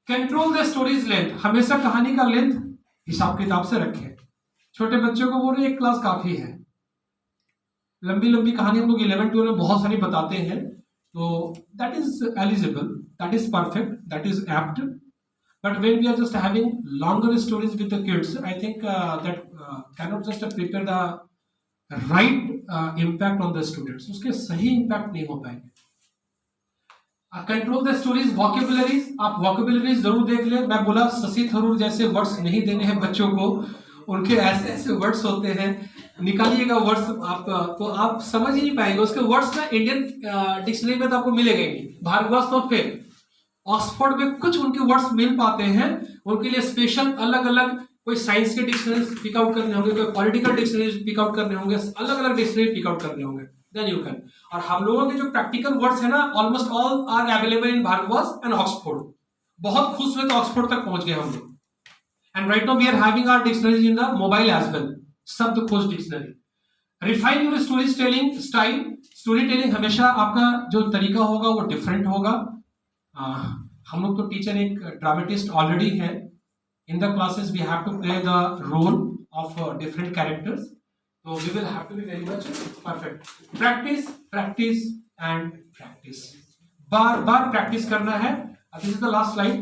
[SPEAKER 1] कंट्रोल द स्टोरीज लेंथ, हमेशा कहानी का लेंथ हिसाब किताब से रखें, छोटे बच्चों को बोल रहे एक क्लास काफी है, लंबी लंबी कहानी हम लोग 11-12 में बहुत सारी बताते हैं, तो that is eligible, that is perfect, that is apt, but when we are just having longer stories with the kids, I think that cannot just prepare the right impact on the students, उसके सही impact नहीं हो पाएंगे। Control the stories, vocabularies, आप vocabularies जरूर देख ले, मैं बोला शशि थरूर जैसे वर्ड्स नहीं देने हैं बच्चों को, उनके ऐसे ऐसे वर्ड्स होते हैं, निकालिएगा वर्ड्स आप तो आप समझ ही नहीं पाएंगे, उसके वर्ड्स ना इंडियन डिक्शनरी में तो आपको मिलेगा ही नहीं, भारतवर्ष तो फिर ऑक्सफोर्ड में कुछ उनके वर्ड्स मिल पाते हैं, उनके लिए स्पेशल अलग अलग कोई साइंस के डिक्शनरीज पिक आउट करने होंगे, कोई पॉलिटिकल डिक्शनरीज पिक आउट करने होंगे, अलग अलग डिक्शनरी पिक आउट करने होंगे, देन यू कैन। और हम लोगों के जो प्रैक्टिकल वर्ड्स है ना, almost all are available in Bharatvarsh and Oxford, बहुत खुश हुए तो ऑक्सफोर्ड तक पहुंच गए हम लोग, and right now we are having our dictionaries in the mobile as well, शब्दकोश dictionary. Refine your story telling style, story telling हमेशा आपका जो तरीका होगा वो डिफरेंट होगा। हम लोग तो टीचर एक ड्रामेटिस्ट ऑलरेडी है, in the classes we have to play the role of different characters, so we will have to be very much perfect. Practice, practice and practice, bar bar practice करना है। This is the last slide.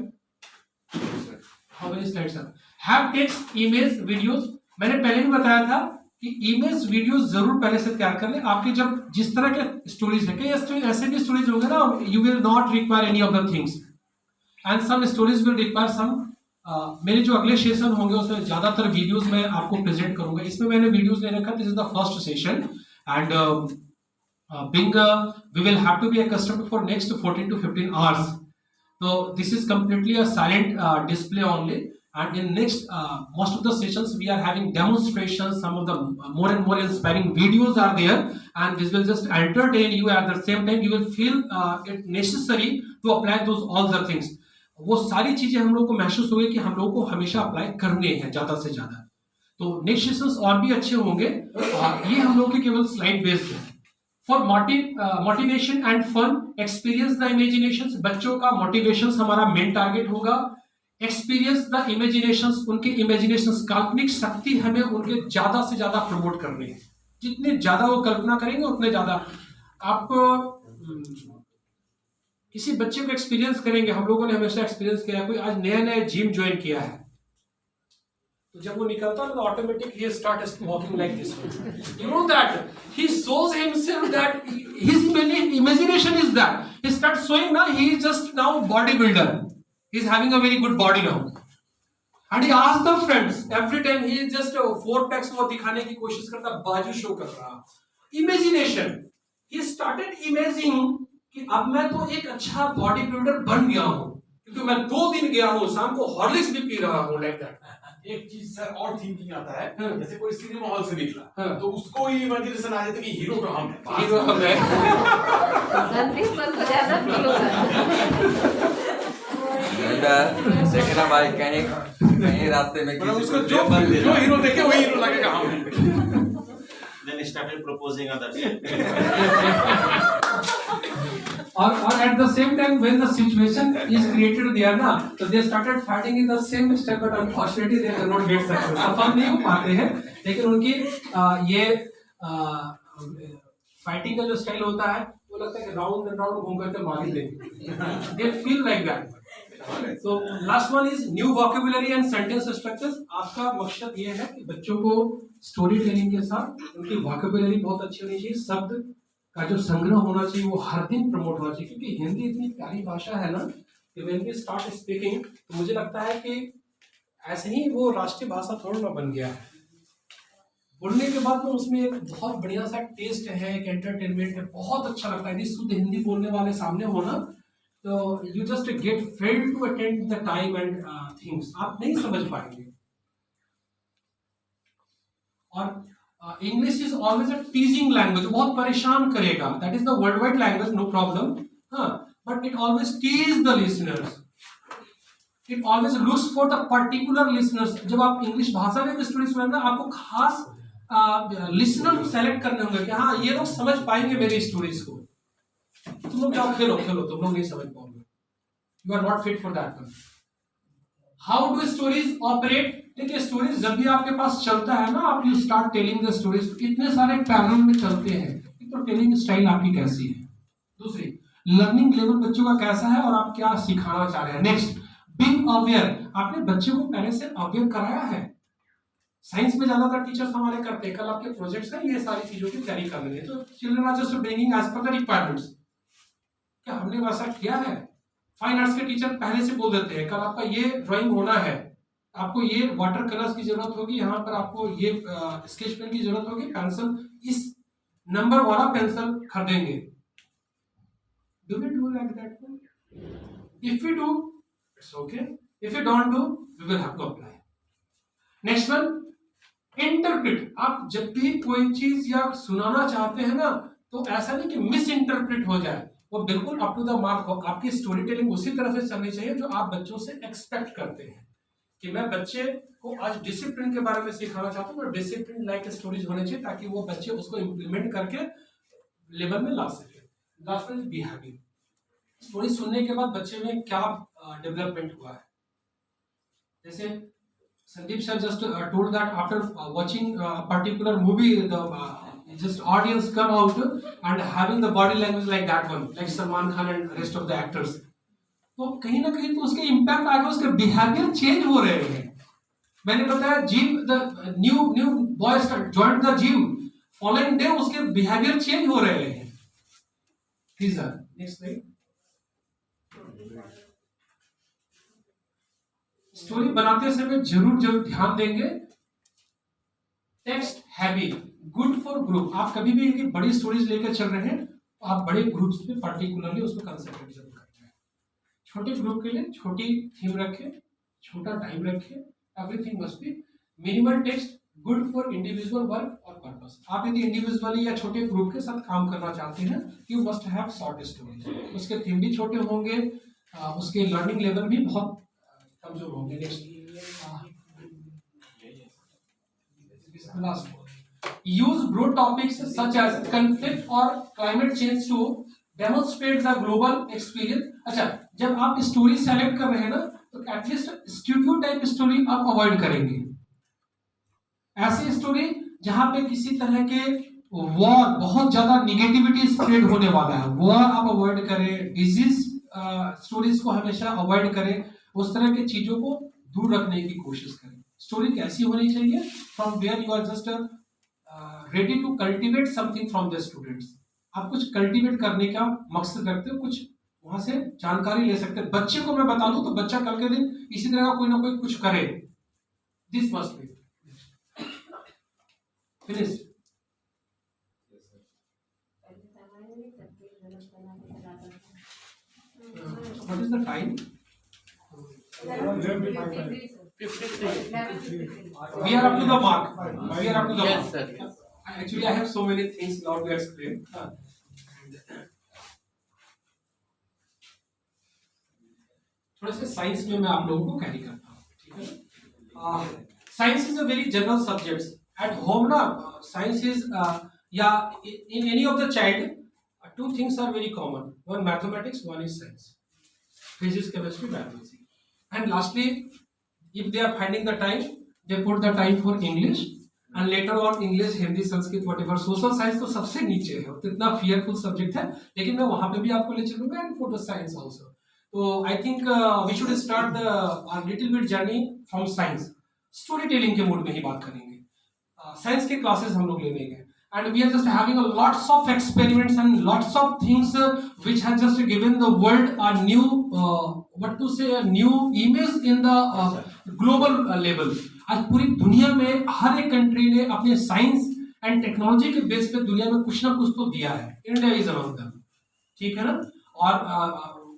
[SPEAKER 1] How many slides are? Have text, images, videos, मैंने पहले भी बताया था कि image video जरूर पहले से तैयार कर ले। आपके जब जिस तरह के स्टोरीज है, कई ऐसे भी स्टोरीज होंगे ना, you will not require any of the things and some stories will require some. मेरे जो अगले सेशन होंगे उसमें ज्यादातर वीडियोस मैं आपको प्रेजेंट करूंगा। इसमें मैंने वीडियोस ले रखा, this is the first session and being we will have to be accustomed for next 14 to 15 hours. So this is completely a silent display only, and in next most of the sessions we are having demonstrations. Some of the more and more inspiring videos are there, and this will just entertain you. At the same time you will feel it necessary to apply those all the things. वो सारी चीजें हम लोग को महसूस होगी कि हम लोग को हमेशा अप्लाई करने हैं ज्यादा से ज्यादा। तो नेक्स्ट सेशंस और भी अच्छे होंगे। ये हम लोग के केवल स्लाइड बेस्ड है। For motivation and fun experience the imaginations, बच्चों का मोटिवेशन हमारा मेन टारगेट होगा। एक्सपीरियंस द इमेजिनेशंस, उनके इमेजिनेशंस काल्पनिक शक्ति हमें उनके ज्यादा से ज्यादा प्रमोट करनी है। जितने ज्यादा वो कल्पना करेंगे उतने ज्यादा आप किसी बच्चे को एक्सपीरियंस करेंगे। हम लोगों ने हमेशा एक्सपीरियंस किया है, कोई आज नया नया जिम ज्वाइन किया है तो जब वो निकलता है तो ऑटोमेटिक ही start walking like this, you know that he shows himself that his imagination is that he start showing ना he is just now body builder, he is having a very good body now and he asks the friends every time he is just 4 packs वो दिखाने की कोशिश करता, बाजू show कर रहा। Imagination, he started imagining कि अब मैं तो एक अच्छा बॉडी बिल्डर बन गया हूं क्योंकि मैं 2 दिन गया हूं, शाम को हॉर्लिक्स भी पी रहा हूं, लाइक दैट।
[SPEAKER 3] एक चीज सर और थिंकिंग आता है, जैसे कोई सिनेमा हॉल से निकला
[SPEAKER 1] हाँ।
[SPEAKER 3] तो उसको ही इमेजिनेशन आ जाता है कि हीरो तो हम हैं,
[SPEAKER 1] हीरो हम है।
[SPEAKER 2] रणदीप मन को ज्यादा फील होगा।
[SPEAKER 4] सेकंड भाई कहीं कहीं रास्ते में
[SPEAKER 3] मतलब
[SPEAKER 4] किसी
[SPEAKER 3] उसको
[SPEAKER 4] को
[SPEAKER 3] जो
[SPEAKER 4] बंद दे
[SPEAKER 3] जो
[SPEAKER 4] रहा है।
[SPEAKER 3] हीरो देखे वही हीरो लगेगा हम हैं।
[SPEAKER 5] Then he started proposing others.
[SPEAKER 1] और at the same time when the situation is created there ना, तो they started fighting in the same step, but unfortunately they cannot get success। सफल नहीं हो पाते हैं, लेकिन उनकी ये फाइटिंग का जो स्टाइल होता है वो लगता है कि राउंड एंड राउंड घूम करके मार ही देंगे। They feel like that। So last one is new vocabulary and sentence structures। आपका मकसद ये है कि बच्चों को स्टोरी टेलिंग के साथ उनकी वॉकेबुलरी बहुत अच्छी होनी चाहिए, शब्द का जो संग्रह होना चाहिए वो हर दिन प्रमोट होना चाहिए, क्योंकि हिंदी इतनी प्यारी भाषा है ना कि व्हेन वी स्टार्ट स्पीकिंग तो मुझे लगता है कि ऐसे ही वो राष्ट्रीय भाषा थोड़ा ना बन गया है। बोलने के बाद में उसमें एक बहुत बढ़िया सा टेस्ट है, एक एंटरटेनमेंट है, बहुत अच्छा लगता है। यदि शुद्ध हिंदी बोलने वाले सामने हो ना तो you just get failed to attend the time and things, आप नहीं समझ पाएंगे। और English is always a teasing language, बहुत परेशान करेगा। That is the world wide language, no problem, हाँ, but it always teases the listeners, it always looks for the particular listeners. जब आप इंग्लिश भाषा में स्टोरी सुनेंगे आपको खास लिसनर सेलेक्ट करने होंगे कि हाँ ये लोग समझ पाएंगे मेरी स्टोरीज को। तुम लोग जाओ खेलो, तुम लोग नहीं समझ पाओगे, you are not fit for that one. How do stories operate? देखिए स्टोरीज जब भी आपके पास चलता है ना, आप you start telling the stories, इतने सारे पैरल में चलते हैं, तो टेलिंग स्टाइल आपकी कैसी है। दूसरी, लर्निंग लेवल बच्चों का कैसा है और आप क्या सिखाना चाह रहे हैं। नेक्स्ट, बीइंग अवेयर, आपने बच्चे को पहले से अवेयर कराया है। साइंस में ज्यादातर टीचर्स हमारे करते हैं, कल आपके प्रोजेक्ट्स हैं, ये सारी चीजों की तैयारी कर लेंगे, तो children are just bringing as per the requirements. क्या हमने वैसा किया है? फाइन आर्ट्स के टीचर पहले से बोल देते हैं कल आपका ये ड्राइंग होना है, आपको ये वाटर कलर्स की जरूरत होगी, यहाँ पर आपको ये स्केच पेन की जरूरत होगी, पेंसिल इस नंबर वाला पेंसिल खरीदेंगे। Do we do like that? If we do it's okay, if you don't do we will have to apply. Next one, interpret. आप जब भी कोई चीज या सुनाना चाहते हैं ना, तो ऐसा नहीं कि मिस इंटरप्रेट हो जाए, वो बिल्कुल अप टू द मार्क हो। आपकी स्टोरी टेलिंग उसी तरह से चलनी चाहिए जो आप बच्चों से एक्सपेक्ट करते हैं। कि मैं बच्चे को आज डिसिप्लिन के बारे में सिखाना चाहता हूँ, डिसिप्लिन लाइक स्टोरीज होने चाहिए ताकि वो बच्चे उसको इम्प्लीमेंट करके लेवल में ला सके। लास्ट में बिहेवियर, स्टोरी सुनने के बाद बच्चे में क्या डेवलपमेंट हुआ है। जैसे Sandeep sir just told that after watching particular movie just audience come out and having the body language like that one, like Salman Khan and rest of the actors, तो कहीं ना कहीं तो उसके इम्पैक्ट आगे उसके बिहेवियर चेंज हो रहे हैं। मैंने बताया जीव the new boy joint the gym, following day उसके बिहेवियर चेंज हो रहे हैं। Next slide. स्टोरी बनाते समय जरूर ध्यान देंगे, text heavy, good for group. आप कभी भी एक बड़ी स्टोरीज लेकर चल रहे हैं तो आप बड़े ग्रुप्स पे पर्टिकुलरली उसको कंसंट्रेट जरूर करते हैं। छोटे ग्रुप के लिए छोटी थीम रखें, छोटा टाइम रखें, everything must be minimal text, good for individual work और पर्पस। आप यदि इंडिविजुअली या छोटे ग्रुप के साथ काम करना चाहते हैं, you must have short stories. उसके थीम भी छोटे होंगे, उसके लर्निंग लेवल भी बहुत कमजोर होंगे। Last, use broad topics such as conflict or climate change to demonstrate the global experience। अच्छा, जब आप स्टोरी सेलेक्ट कर रहे हैं ना, तो एटलीस्ट स्टूडियो टाइप स्टोरी आप अवॉइड करेंगे। ऐसी स्टोरी जहां पे किसी तरह के वॉर, बहुत ज्यादा निगेटिविटी स्प्रेड होने वाला है, वॉर आप अवॉइड करें। डिजीज स्टोरीज को हमेशा अवॉइड करें। उस तरह की चीजों को दूर रखने की कोशिश करें। स्टोरी कैसी होनी चाहिए? From where you are just ready to cultivate something from the students. आप कुछ कल्टिवेट करने का मकसद रखते हो, कुछ वहां से जानकारी ले सकते हैं। बच्चे को मैं बता दूं तो बच्चा कल के दिन इसी तरह का कोई ना कोई कुछ करे। This must be finished. What is the time? We are up to the mark. We are up to the
[SPEAKER 6] Yes,
[SPEAKER 1] mark.
[SPEAKER 6] sir. Yes.
[SPEAKER 1] Actually, I have so many things now to explain. थोड़े से science में मैं आप लोगों को carry करता हूँ, ठीक है? Science is a very general subject. At home ना, साइंस इज या इन any of the child, two things are very common. One mathematics, one is science. Physics, chemistry, biology. And lastly, if they are finding the time, they put the time for English, and later on English, Hindi, Sanskrit, whatever. Social science तो सबसे नीचे है, तो इतना fearful subject है, लेकिन मैं वहाँ पे भी आपको ले चलूँगा, and photo science also. तो I think we should start our little bit journey from science. Storytelling के मूड में ही बात करेंगे। साइंस के क्लासेस हम लोग लेने गए, and we are just having a lots of experiments and lots of things which has just given the world a new a new image in the global level। आज पूरी दुनिया में हर एक कंट्री ने अपने साइंस एंड टेक्नोलॉजी के base पे दुनिया में कुछ ना कुछ तो दिया है। इंडिया इज अमंग देम, ठीक है ना? और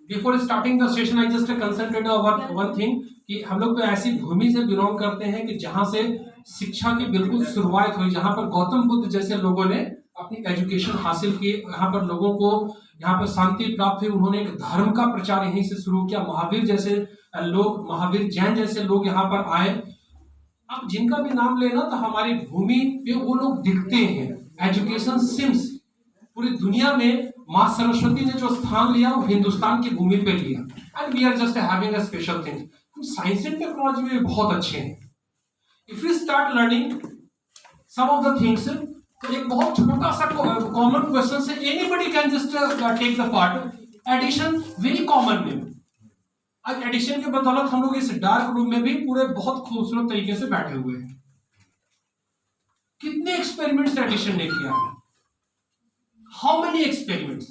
[SPEAKER 1] before starting the session I just concentrate over one thing कि हम लोग तो ऐसी भूमि से बिलोंग करते हैं कि जहां से शिक्षा की बिल्कुल शुरुआत हुई, जहां पर गौतम बुद्ध जैसे लोगों ने अपनी एजुकेशन हासिल की, यहाँ पर लोगों को यहाँ पर शांति प्राप्त हुई, उन्होंने एक धर्म का प्रचार यहीं से शुरू किया। महावीर जैसे लोग, महावीर जैन जैसे लोग यहाँ पर आए। अब जिनका भी नाम लेना तो हमारी भूमि पे वो लोग दिखते हैं। एजुकेशन सिम्स पूरी दुनिया में माँ सरस्वती ने जो स्थान लिया वो हिंदुस्तान की भूमि पे लिया। And we are just having a special thing. हम साइंस एंड टेक्नोलॉजी में बहुत अच्छे हैं। If you start learning some of the things, तो एक बहुत छोटा सा कॉमन क्वेश्चन से anybody can just take the part. Edison very common name. आज एडिशन के बदौलत हम लोग इस डार्क रूम में भी पूरे बहुत खूबसूरत तरीके से बैठे हुए हैं। कितने एक्सपेरिमेंट्स एडिशन ने किया है? How many experiments?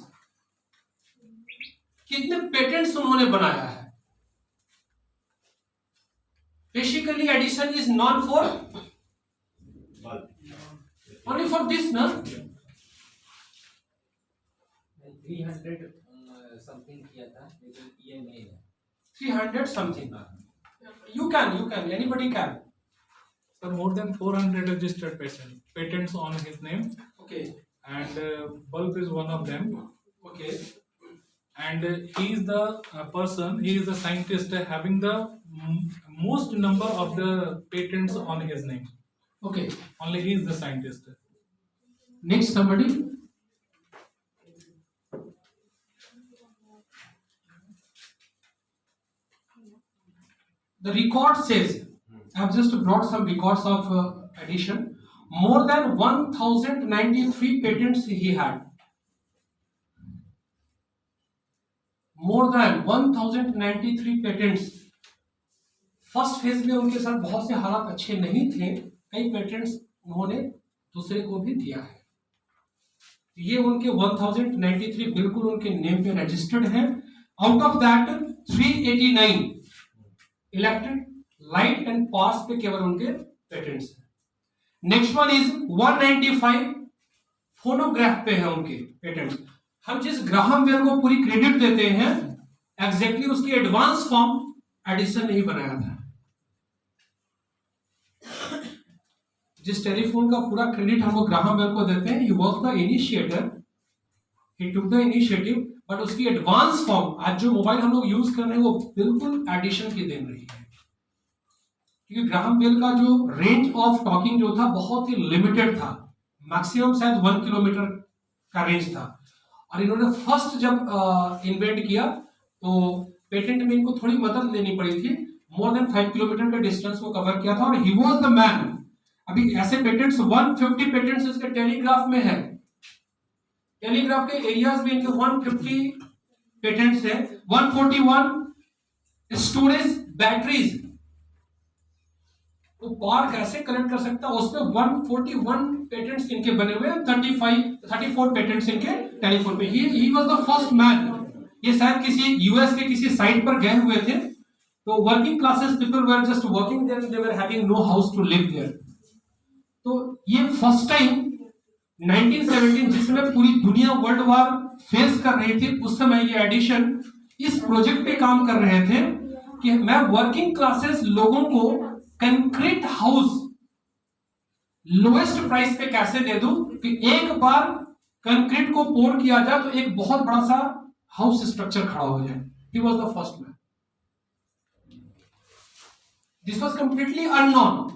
[SPEAKER 1] कितने पेटेंट्स उन्होंने बनाया है? Basically Edison is known for only for this ना।
[SPEAKER 6] 300 समथिंग किया था, लेकिन ये नहीं है।
[SPEAKER 1] 300 something. You can, anybody can.
[SPEAKER 7] So more than 400 registered patents on his name,
[SPEAKER 1] Okay,
[SPEAKER 7] and Bulb is one of them.
[SPEAKER 1] okay,
[SPEAKER 7] And he is the person, he is the scientist having the most number of the patents on his name.
[SPEAKER 1] okay.
[SPEAKER 7] Only he is the scientist.
[SPEAKER 1] Next, somebody. The record says, I have just brought some records of addition. More than 1093 patents he had. More than 1093 patents. First phase में उनके साथ बहुत से हालात अच्छे नहीं थे, कई पेटेंट्स उन्होंने दूसरे को भी दिया है। ये उनके 1093 बिल्कुल उनके नेम पे रजिस्टर्ड है। Out of that 389 electric light and powers पे केवल उनके पेटेंट्स हैं। नेक्स्ट वन इज 195 फोनोग्राफ पे है उनके पेटेंट्स। हम जिस ग्राहम बेल को पूरी क्रेडिट देते हैं एग्जैक्टली उसकी एडवांस फॉर्म एडिसन नहीं बनाया था। जिस टेलीफोन का पूरा क्रेडिट हम लोग ग्राहम बेल को देते हैं, ही was the initiator, he took the initiative, but उसकी एडवांस फॉर्म आज जो मोबाइल हम लोग यूज कर रहे हैं वो बिल्कुल एडिशन की देन रही है। क्योंकि ग्राहम बेल का जो रेंज ऑफ टॉकिंग जो था बहुत ही लिमिटेड था, मैक्सिमम शायद 1 किलोमीटर का रेंज था। और इन्होंने फर्स्ट जब इन्वेंट किया तो पेटेंट में इनको थोड़ी मदद लेनी पड़ी थी। मोर देन 5 किलोमीटर का डिस्टेंस को कवर किया था और ही वाज द मैन। अभी ऐसे पेटेंट्स 150 पेटेंट्स इसके टेलीग्राफ में है। टेलीग्राफ के एरियाज में इनके 150 पेटेंट्स है। 141 स्टोरेज बैटरीज, वो पावर कैसे कनेक्ट कर सकता है, उसमें 141 पेटेंट्स इनके बने हुए हैं। 34 पेटेंट्स इनके टेलीफोन पे। ही वाज द फर्स्ट मैन। ये शायद किसी यूएस के किसी साइट पर गए हुए थे, तो working classes people were just working there, they were having no house to live there. तो ये फर्स्ट टाइम 1917 जिसमें पूरी दुनिया वर्ल्ड वार फेस कर रही थी, उस समय ये एडिशन इस प्रोजेक्ट पे काम कर रहे थे कि मैं वर्किंग क्लासेस लोगों को कंक्रीट हाउस लोएस्ट प्राइस पे कैसे दे दूं कि एक बार कंक्रीट को पोर किया जाए तो एक बहुत बड़ा सा हाउस स्ट्रक्चर खड़ा हो जाए। ही was the first man. This was completely unknown.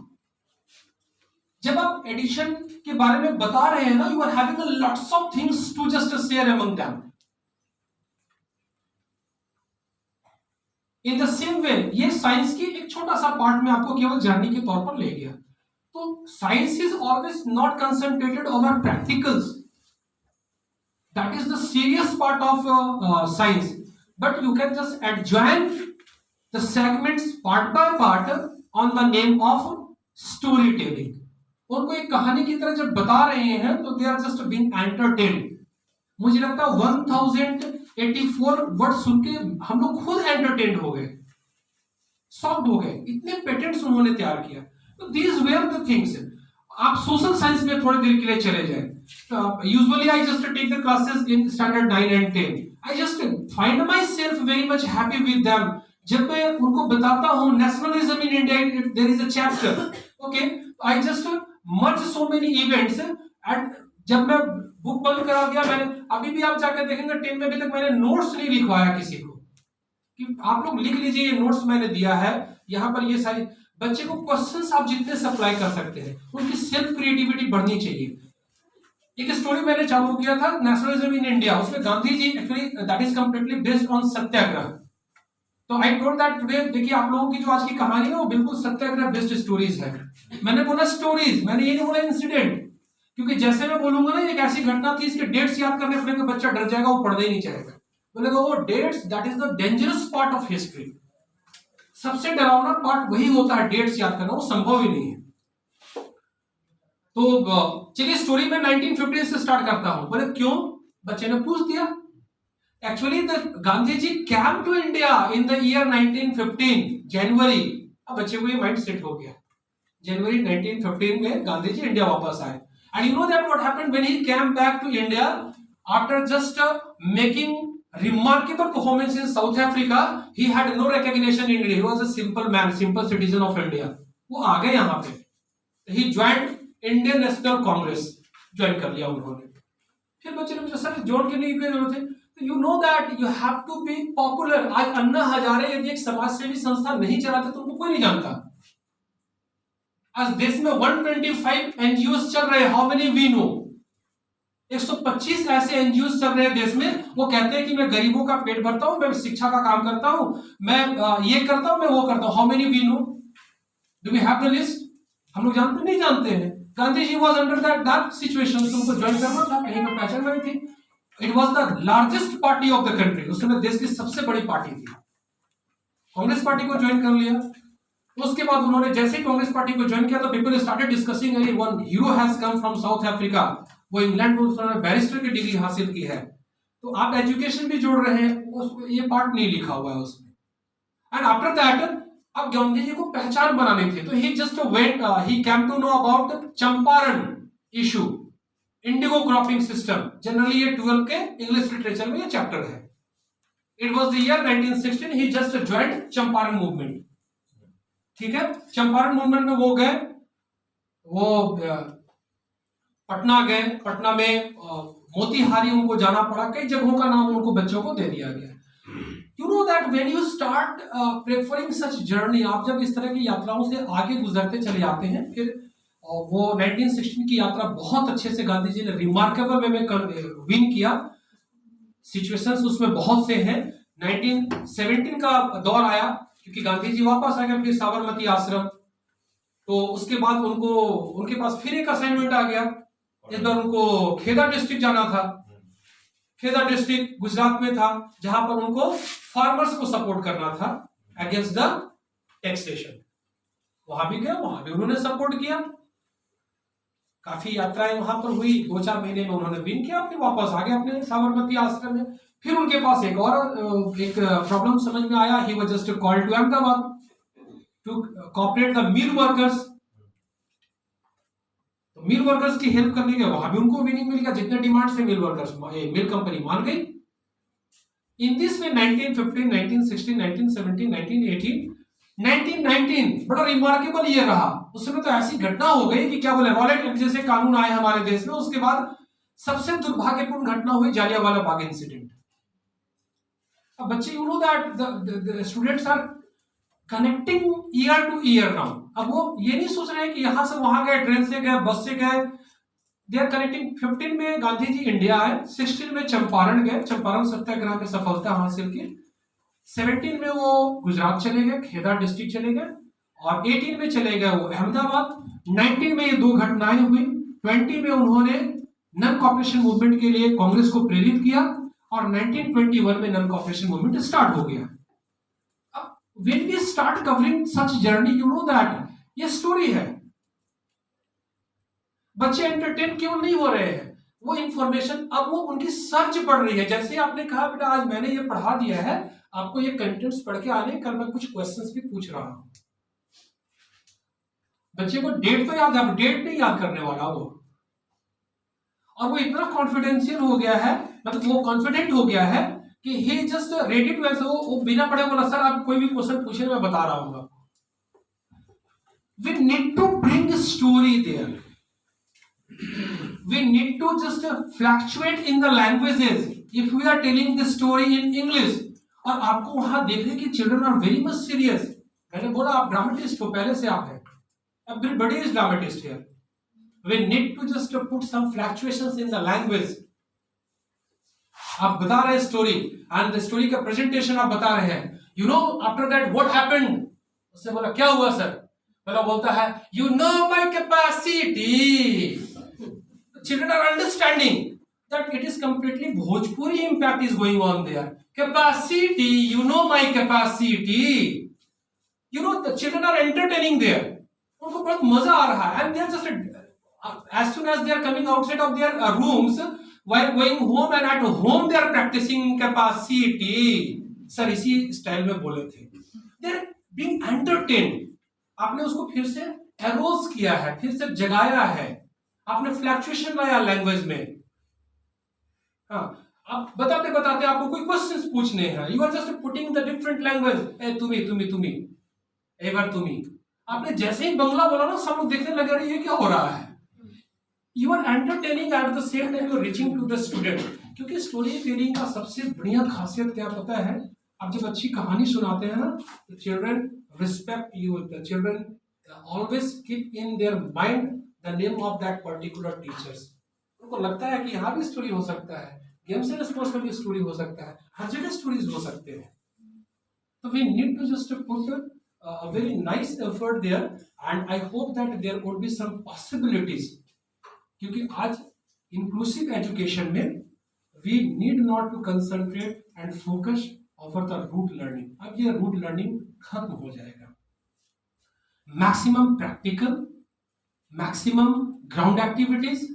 [SPEAKER 1] जब आप एडिशन के बारे में बता रहे हैं ना, you are having lots of things to just share among them. In the same way ये साइंस की एक छोटा सा पार्ट में आपको केवल जानने के तौर पर ले गया। तो science is always not concentrated over practicals, that is the serious part of science, but you can just adjoin the segments part by part on the name of story telling. उनको एक कहानी की तरह जब बता रहे हैं तो they are just being entertained. मुझे लगता है 1084 वर्ड सुन के हम लोग खुद एंटरटेन्ड हो गए, शॉक्ड हो गए, इतने पेटेंट्स उन्होंने तैयार किया। तो दीज वेयर द थिंग्स। आप सोशल साइंस में थोड़ी देर के लिए चले जाए। Usually I just take the classes in standard 9 and 10। I just find myself very much happy with them. जब मैं उनको बताता हूँ nationalism in India, there is a chapter, okay, I just merge so many events. And जब मैं book बंद करा दिया, मैंने अभी भी आप जाकर देखेंगे 10 में अभी तक मैंने नोट्स नहीं लिखवाया किसी को कि आप लोग लिख लीजिए ये नोट्स मैंने दिया है, यहाँ पर ये सारी बच्चे को क्वेश्चंस आप जितने सप्लाई कर सकते हैं, उनकी सेल्फ क्रिएटिविटी बढ़नी चाहिए। एक स्टोरी मैंने चालू किया था नेशनलिज्म इन इंडिया, उसमें Gandhi ji actually that is completely based on satyagraha. तो आई टोल्ड दैट टुडे, देखिए आप लोगों की जो आज की कहानी है वो बिल्कुल सत्याग्रह बेस्ड स्टोरीज है। मैंने बोला स्टोरीज, मैंने ये नहीं बोला इंसिडेंट, क्योंकि जैसे मैं बोलूंगा ना एक ऐसी घटना थी इसके डेट्स याद करने पड़ेंगे, बच्चा डर जाएगा, वो पढ़ना ही नहीं चाहेगा, बोलेगा वो dates that is the dangerous part of history. सबसे डरावना पार्ट वही होता है, डेट्स याद करना, वो संभव ही नहीं है। तो चलिए स्टोरी में 1915 से स्टार्ट करता हूं। बोले क्यों? बच्चे ने पूछ दिया। Actually the Gandhi ji came to India in the year 1915 January. अब बच्चे को ये माइंड सेट हो गया, जनवरी 1915 में गांधी जी इंडिया वापस आए। And you know that what happened when he came back to India after just making remarkable performance in South Africa, he had no recognition in India. He was a simple man, simple citizen of India. वो आ गए यहाँ पे, he joined Indian National Congress, join कर लिया उन्होंने। फिर बच्चे ने पूछा सर जोड़ के नहीं क्यों जरूरत है? तो you know that you have to be popular. आज अन्ना हजारे यदि एक समाज सेवी संस्था नहीं चलाते तो उनको कोई नहीं जानता। आज देश में 125 एनजीओ चल रहे हैं, हाउ मेनी वी नो? 125 ऐसे एनजीओ चल रहे हैं देश में, वो कहते हैं कि मैं गरीबों का पेट भरता हूं, मैं शिक्षा का काम करता हूं, मैं ये करता हूं, मैं वो करता हूं। How many we know? Do we have the list? हम लोग जानते नहीं जानते हैं। Gandhi ji was under that situation, तुमको ज्वाइन करना था, कहीं पर पहचान नहीं थी। It was the largest party of the country, उस समय देश की सबसे बड़ी पार्टी थी। कांग्रेस पार्टी को ज्वाइन कर लिया। उसके बाद उन्होंने जैसे ही कांग्रेस पार्टी को ज्वाइन किया तो पीपल स्टार्टेड डिस्कसिंग अरे one hero has come from south Africa, वो इंग्लैंड में उन्होंने बैरिस्टर की डिग्री हासिल की है। तो आप एजुकेशन भी जोड़ रहे हैं, ये पार्ट नहीं लिखा हुआ है उसमें। एंड आफ्टर दैट अब गांधी जी को पहचान बनानी थी, तो he just went, he came to know about Champaran issue, indigo cropping system. Generally ये 12 के इंग्लिश लिटरेचर में ये चैप्टर है। It was the year 1916, he just joined Champaran movement. ठीक है, चंपारण मूवमेंट में वो गए, वो पटना गए, पटना में मोतिहारी उनको जाना पड़ा, कई जगहों का नाम उनको बच्चों को दे दिया गया। You know that when you start preferring such journey, आप जब इस तरह की यात्राओं से आगे गुजरते चले जाते हैं, फिर वो 1916 की यात्रा बहुत अच्छे से गांधी जी ने रिमार्केबल वे में विन किया। सिचुएशंस उसमें बहुत से हैं। 1917 का दौर आया क्योंकि गांधी जी वापस आ गए फिर साबरमती आश्रम, तो उसके बाद उनके पास फिर एक असाइनमेंट आ गया। इस बार उनको खेदा डिस्ट्रिक्ट जाना था। खेदा डिस्ट्रिक्ट गुजरात में था, जहां पर उनको फार्मर्स को सपोर्ट करना था अगेंस्ट द टैक्सेशन। वहां भी गए, वहां भी उन्होंने सपोर्ट किया। काफी यात्राएं वहां पर हुई, 2-4 महीने में उन्होंने विन किया, फिर वापस आ गए अपने साबरमती आश्रम में। फिर उनके पास एक प्रॉब्लम समझ में आया। He was just called to Ahmedabad to cooperate the mill workers. तो मिल वर्कर्स की हेल्प करने के वहां भी उनको विनिंग मिल गया, जितने डिमांड से मिल वर्कर्स मिल कंपनी मान गई। इन दिस में 1915, 1916, 1917, 1918, 1919 बड़ा रिमार्केबल ये रहा। उसमें तो ऐसी घटना हो गई कि क्या बोले, रॉलेट एक्ट जैसे कानून आए हमारे देश में। उसके बाद सबसे दुर्भाग्यपूर्ण घटना हुई जालियांवाला बाग इंसिडेंट। अब बच्चे, you know that the students are connecting year to year now. अब वो ये नहीं सोच रहे हैं कि यहां से वहां गए, ट्रेन से गए, बस से गए। They are connecting. 15 में गांधी जी इंडिया आए, 16 में चंपारण गए, चंपारण सत्याग्रह में सफलता हासिल की। 17 में वो गुजरात चले गए, खेदा डिस्ट्रिक्ट चले गए, और 18 में चले गए वो अहमदाबाद। 19 में ये 2 घटनाएं हुई। 20 में उन्होंने नन कॉपरेशन मूवमेंट के लिए कांग्रेस को प्रेरित किया, और 1921 में नन कॉपरेशन मूवमेंट स्टार्ट हो गया। अब when we start covering such journey, you know that ये स्टोरी है। बच्चे एंटरटेन क्यों नहीं हो रहे हैं? वो इंफॉर्मेशन अब वो उनकी सर्च बढ़ रही है। जैसे आपने कहा बेटा आज मैंने ये पढ़ा दिया है, आपको ये कंटेंट्स पढ़ के आने, कल मैं कुछ क्वेश्चंस भी पूछ रहा हूं। बच्चे को डेट तो याद है, अब डेट नहीं याद करने वाला वो। और वो इतना कॉन्फिडेंशियल हो गया है, मतलब वो कॉन्फिडेंट हो गया है कि ही जस्ट रेडी टू आंसर। वो बिना पढ़े बोला सर आप कोई भी क्वेश्चन पूछे मैं बता रहा हूँ। We need to bring story there. We need to just fluctuate in the languages if we are telling the story in English। और आपको वहां देखने की children are very much serious। मैंने बोला आप ड्रामेटिस्ट हो, पहले से आप हैं। Everybody is dramatist here। We need to just put some fluctuations in the language। आप बता रहे हैं स्टोरी, एंड द स्टोरी का प्रेजेंटेशन आप बता रहे हैं। You know after that what happened. उससे बोला क्या हुआ सर? बोलता है you know my capacity. Children are understanding that it is completely Bhojpuri impact is going on there। Capacity, you know my capacity। You know the children are entertaining there। उनको बहुत मजा आ रहा है, and they are just as soon as they are coming outside of their rooms, while going home and at home they are practicing capacity। Sir इसी style में बोले थे। They are being entertained। आपने उसको फिर से एरोज किया है, फिर से जगाया है, आपने फ्लैक्चुएशन लाया लैंग्वेज में। हाँ, आप बताते बताते आपको कोई क्वेश्चंस पूछने हैं, you are just putting the different language. ए तुम्ही एवर तुम्ही। आपने जैसे ही बंगला बोला ना, सब लोग देखने लगे रहे ये क्या हो रहा है। You are entertaining at the same time you are reaching to the student. क्योंकि स्टोरी टेलिंग का सबसे बढ़िया खासियत क्या पता है? आप जब अच्छी कहानी सुनाते हैं ना, तो children respect you. The children always keep in their mind the name of that particular teachers. उनको लगता है कि यहाँ भी स्टोरी हो सकता है, गेम्स एंड स्पोर्ट्स में भी स्टोरी हो सकता है, हर जगह स्टोरीज हो सकते हैं। तो we need to just put a very nice effort there, and I hope that there would be some possibilities. क्योंकि आज इंक्लूसिव एजुकेशन में we need not to concentrate and focus over the rote learning. अब ये root learning खत्म हो जाएगा। maximum practical, maximum ground activities,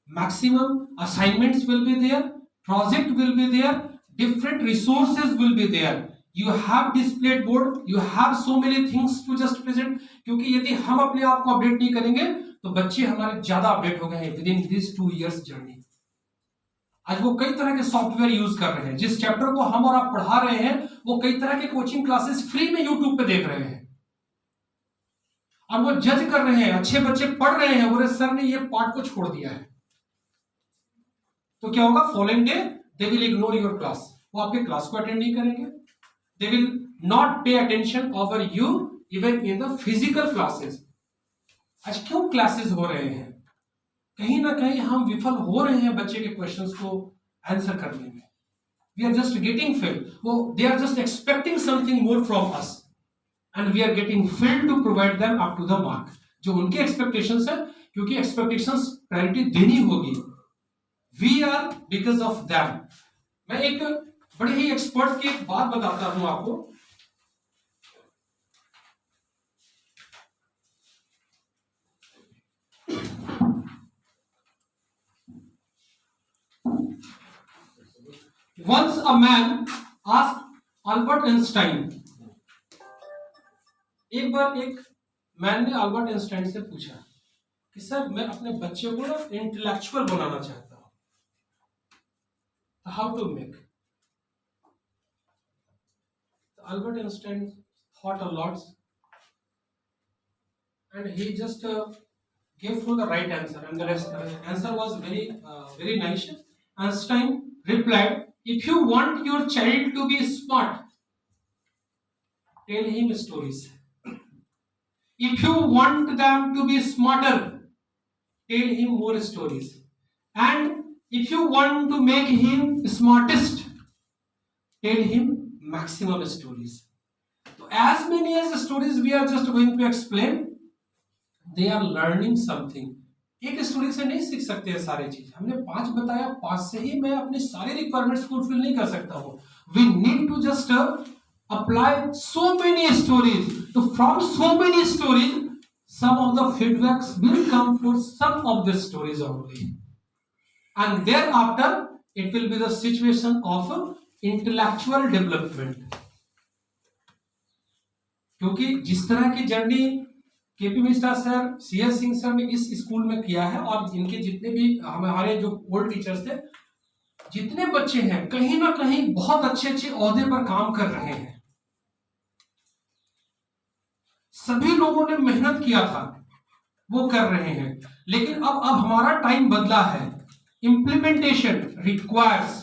[SPEAKER 1] maximum assignments will be there, project will be there, different resources will be there. You have displayed board, you have so many things to just present. क्योंकि यदि हम अपने आप को update नहीं करेंगे तो बच्चे हमारे ज्यादा अपडेट हो गए हैं with in this 2 years journey. आज वो कई तरह के सॉफ्टवेयर यूज कर रहे हैं. जिस चैप्टर को हम और आप पढ़ा रहे हैं वो कई तरह के कोचिंग क्लासेस फ्री में यूट्यूब पे देख रहे हैं और वो जज कर रहे हैं. अच्छे बच्चे पढ़ रहे हैं, बोले सर ने ये पार्ट को छोड़ दिया है, तो क्या होगा? Following day they will ignore your class. वो आपके क्लास को अटेंड नहीं करेंगे. They will not pay attention over you even in the physical classes. आज क्यों क्लासेस हो रहे हैं? कहीं ना कहीं हम विफल हो रहे हैं बच्चे के क्वेश्चंस को आंसर करने में. We are just getting fail. वो they are just expecting something more from us and we are getting fail to provide them up to the mark. जो उनके एक्सपेक्टेशंस है, क्योंकि एक्सपेक्टेशंस प्रायोरिटी देनी होगी. We are because of them. मैं एक बड़े ही एक्सपर्ट की एक बात बताता हूं आपको. Once a man asked Albert Einstein. एक बार एक मैन ने अल्बर्ट आइंस्टाइन से पूछा कि सर मैं अपने बच्चे को ना इंटेलेक्चुअल बनाना चाहता हूं, how to make? Albert Einstein thought a lot and he just gave for the right answer, and the answer was very nice. Einstein replied, if you want your child to be smart, tell him stories. If you want them to be smarter, tell him more stories. And if you want to make him smartest, tell him maximum stories. So as many as stories we are just going to explain, they are learning something. एक story से नहीं सीख सकते हैं सारी चीज. हमने 5 बताया, 5 से ही मैं अपनी सारी रिक्वायरमेंट्स फुलफिल नहीं कर सकता हूँ. We need to just apply so many stories. तो from so many stories some of the feedbacks will come for some of the stories only, and thereafter it will be the situation of intellectual development. क्योंकि जिस तरह की journey KP Mishra sir, CS Singh sir ने इस school में किया है और इनके जितने भी हमारे जो ओल्ड टीचर्स थे, जितने बच्चे हैं कहीं ना कहीं बहुत अच्छे अच्छे ओहदे पर काम कर रहे हैं. सभी लोगों ने मेहनत किया था, वो कर रहे हैं. लेकिन अब हमारा टाइम बदला है. Implementation requires.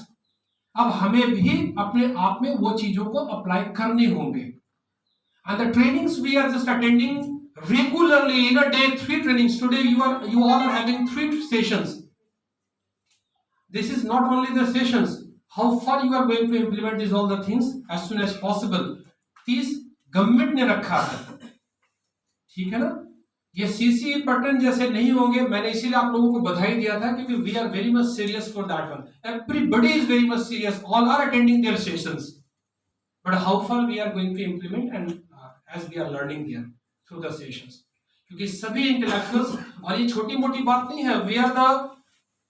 [SPEAKER 1] अब हमें भी अपने आप में वो चीजों को अप्लाई करने होंगे. And the trainings we are just attending regularly in a day, 3 trainings. Today you all are having 3 sessions. This is not only the sessions, how far you are going to implement these all the things as soon as possible. These government ने रखा है, ठीक है ना. ये CCE pattern जैसे नहीं होंगे. मैंने इसीलिए आप लोगों को बधाई दिया था क्योंकि we are very much serious for that one. Everybody is very much serious. All are attending their sessions, but how far we are going to implement and as we are learning their through the sessions. क्योंकि सभी intellectuals, और ये छोटी मोटी बात नहीं है, we are the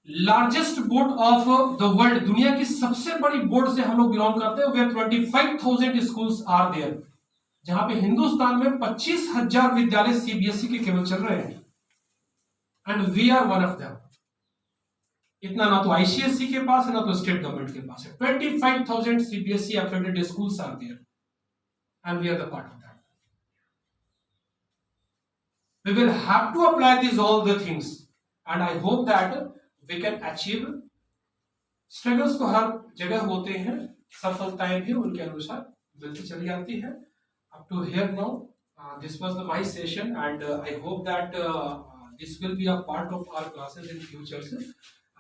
[SPEAKER 1] largest board of the world. दुनिया की सबसे बड़ी बोर्ड से हम लोग बिलोंग करते हैं. वेयर 25,000 स्कूल्स आर देयर, जहां पे हिंदुस्तान में 25,000 विद्यालय CBSE के केवल चल रहे हैं. And we are one of them. इतना ना तो ICSE के पास है ना तो स्टेट गवर्नमेंट के पास है. 25,000 CBSE accredited schools are there and we are the part of that. We will have to apply these all the things and I hope that we can achieve. Struggles तो हर जगह होते हैं, सफलताएं भी उनके अनुसार मिलती चली जाती है. Up to here now, this was my session and I hope that this will be a part of our classes in futures.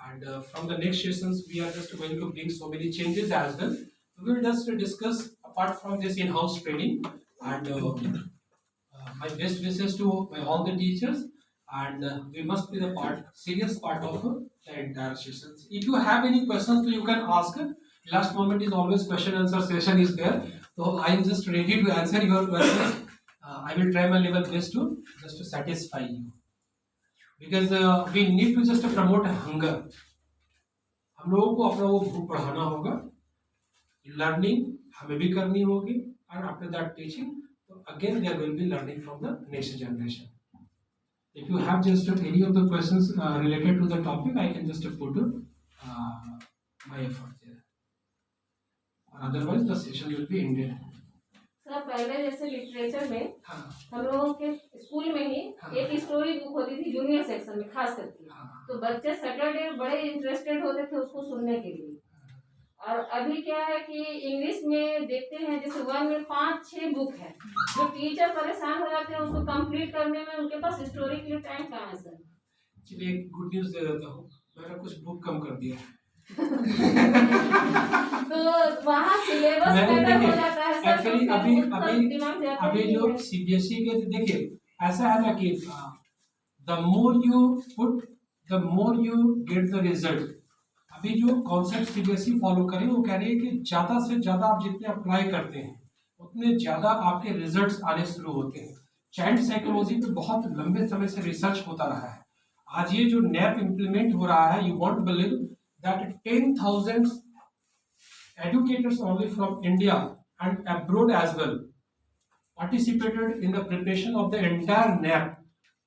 [SPEAKER 1] And from the next sessions, we are just going to bring so many changes as well. We will just discuss apart from this in-house training and my best wishes to all the teachers. And we must be the serious part of the entire sessions. If you have any questions, you can ask. Last moment is always question answer session is there. So I am just ready to answer your questions. I will try my level best to just to satisfy you, because we need to just promote hunger. हम लोगों को अपना वो भूख बढ़ाना होगा, learning हमें भी करनी होगी, and after that teaching, so again there will be learning from the next generation. If you have just any of the questions related to the topic, I can just put my effort there. Or otherwise, the session will be ended.
[SPEAKER 2] Sir पहले जैसे literature में
[SPEAKER 1] हाँ,
[SPEAKER 2] हम लोगों के school में ही
[SPEAKER 1] हाँ।
[SPEAKER 2] एक स्टोरी बुक होती थी जूनियर सेक्शन में खास करके,
[SPEAKER 1] हाँ,
[SPEAKER 2] तो बच्चे सैटरडे बड़े इंटरेस्टेड होते थे उसको सुनने के लिए। और अभी क्या है कि इंग्लिश में देखते हैं जैसे 1 में 5-6 बुक है, जो टीचर परेशान हो जाते हैं उसको कंप्लीट करने में, उनके पास स्टोरी के लिए टाइम कहाँ है सर।
[SPEAKER 1] चलिए एक गुड न्यूज़ दे देता हूँ, मैंने कुछ बुक कम कर दिया है।
[SPEAKER 2] तो वहाँ सिलेबस
[SPEAKER 1] मैंने
[SPEAKER 2] बेटर हो
[SPEAKER 1] देखिए,
[SPEAKER 2] जाता है सर,
[SPEAKER 1] एक्चुअली
[SPEAKER 2] तो
[SPEAKER 1] अभी
[SPEAKER 2] उतना
[SPEAKER 1] अभी
[SPEAKER 2] दिमाग जाता
[SPEAKER 1] अभी
[SPEAKER 2] नहीं
[SPEAKER 1] जो
[SPEAKER 2] है।
[SPEAKER 1] सीबीएसई के देखिए ऐसा है ना कि the more you put the more you get the result. अभी जो कॉन्सेप्ट सीबीएसई फॉलो करें वो कह रही है कि ज़्यादा से ज़्यादा आप जितने अप्लाई करते हैं उतने ज़्यादा आपके रिजल्ट्स आने शुरू होते हैं। चाइल्ड साइकोलॉजी पे बहुत लंबे समय से रिसर्च होता रहा है। आज ये जो नैप इम्प्लीमेंट हो रहा है, you won't believe that 10,000 educators only from India and abroad as well participated in the preparation of the entire NAP.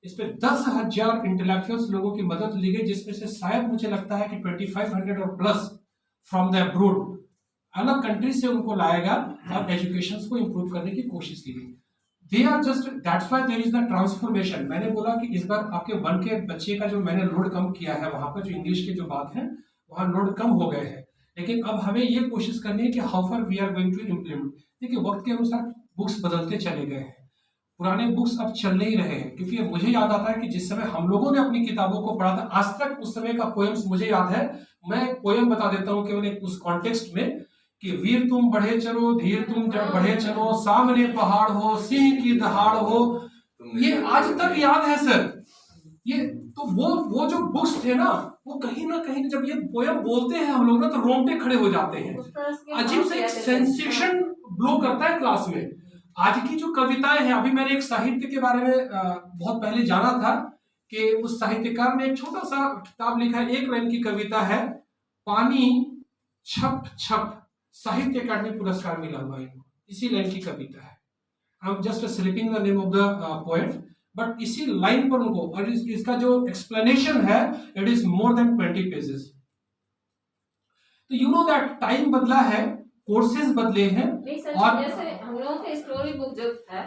[SPEAKER 1] इस पे 10,000 इंटेलेक्चुअल्स लोगों की मदद ली गई, जिसमें से शायद मुझे लगता है कि 2500 और प्लस फ्रॉम द अब्रोड, अलग कंट्री से उनको लाएगा और एजुकेशन को इम्प्रूव करने की कोशिश की गई। They are just that's why there is the transformation. मैंने बोला कि इस बार आपके 1 के बच्चे का जो मैंने लोड कम किया है, वहां पर जो इंग्लिश की जो बात है वहां लोड कम हो गए हैं, लेकिन अब हमें ये कोशिश करनी है कि how far we are going to implement. देखिए वक्त के अनुसार बुक्स बदलते चले गए हैं, पुराने बुक्स अब चल नहीं रहे हैं, क्योंकि मुझे याद आता है कि जिस समय हम लोगों ने अपनी किताबों को पढ़ा था, आज तक उस समय का पोएम्स मुझे याद है। मैं एक पोएम बता देता हूँ केवल एक उस कॉन्टेक्स्ट में कि वीर तुम बढ़े चलो, धीर तुम बढ़े चलो, सामने पहाड़ हो, सिंह की दहाड़ हो, ये आज तक याद है सर। ये तो वो जो बुक्स थे ना कहीं जब ये पोएम बोलते हैं हम लोग ना तो रोंगटे खड़े हो जाते हैं, अजीब से एक सेंसेशन ब्लो करता है क्लास में। आज की जो कविताएं हैं, अभी मैंने एक साहित्य के बारे में बहुत पहले जाना था कि उस साहित्यकार ने एक छोटा सा किताब लिखा है, 1 लाइन की कविता है, पानी छप छप, साहित्य अकादमी पुरस्कार मिला हुआ है, इसी लाइन की कविता है। I am just slipping the name of the poet, but इसी लाइन पर उनको, और इसका जो एक्सप्लेनेशन है it is more than 20 pages. तो यू नो दैट टाइम बदला है, कोर्सेज बदले हैं।
[SPEAKER 2] नहीं सर,
[SPEAKER 1] और
[SPEAKER 2] जैसे हम लोगों का स्टोरी बुक जो था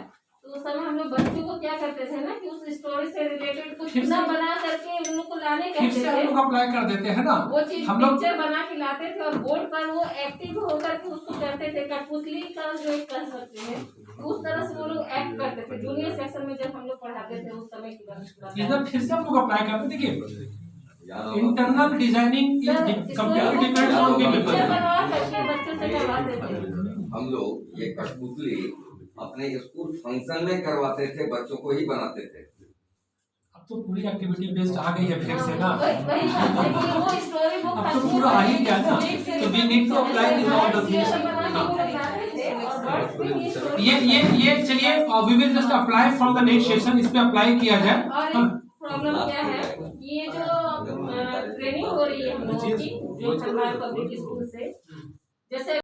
[SPEAKER 2] तो उस समय हम लोग बच्चों को क्या करते थे ना कि उस स्टोरी से रिलेटेड कुछ
[SPEAKER 1] फिर से-
[SPEAKER 2] ना बना करके उन लोग को लाने
[SPEAKER 1] फिर
[SPEAKER 2] कहते
[SPEAKER 1] से हम
[SPEAKER 2] थे,
[SPEAKER 1] लोग अप्लाई कर देते हैं ना,
[SPEAKER 2] वो चीज
[SPEAKER 1] हम लोग
[SPEAKER 2] पिक्चर बना के लाते थे और बोर्ड पर वो एक्टिव होकर के उसको करते थे, कठपुतली का जो एक कर सकते हैं उस तरह से वो लोग एक्ट करते थे। जूनियर सेक्शन में जब हम लोग पढ़ाते थे उस समय की बात
[SPEAKER 1] इधर फिर से हम लोग अप्लाई करते। देखिए internal designing is completely depends on
[SPEAKER 2] picture
[SPEAKER 1] people.
[SPEAKER 2] बनवा करके बच्चों से करवाते थे।
[SPEAKER 4] हम लोग ये कठपुतली अपने स्कूल फंक्शन में करवाते थे, बच्चों को ही बनाते थे।
[SPEAKER 1] अब तो पूरी एक्टिविटी बेस्ड आ गई है फिर से ना,
[SPEAKER 2] वही वो स्टोरी बुक
[SPEAKER 1] अब तो पूरा आ ही गया ना, तो we need to apply this all the things. ये चलिए we will just apply from the next session, इस पे अप्लाई किया जाए।
[SPEAKER 2] और प्रॉब्लम क्या है, ये जो ट्रेनिंग हो रही है हम लोगों की जो हमारे पब्लिक स्कूल से, जैसे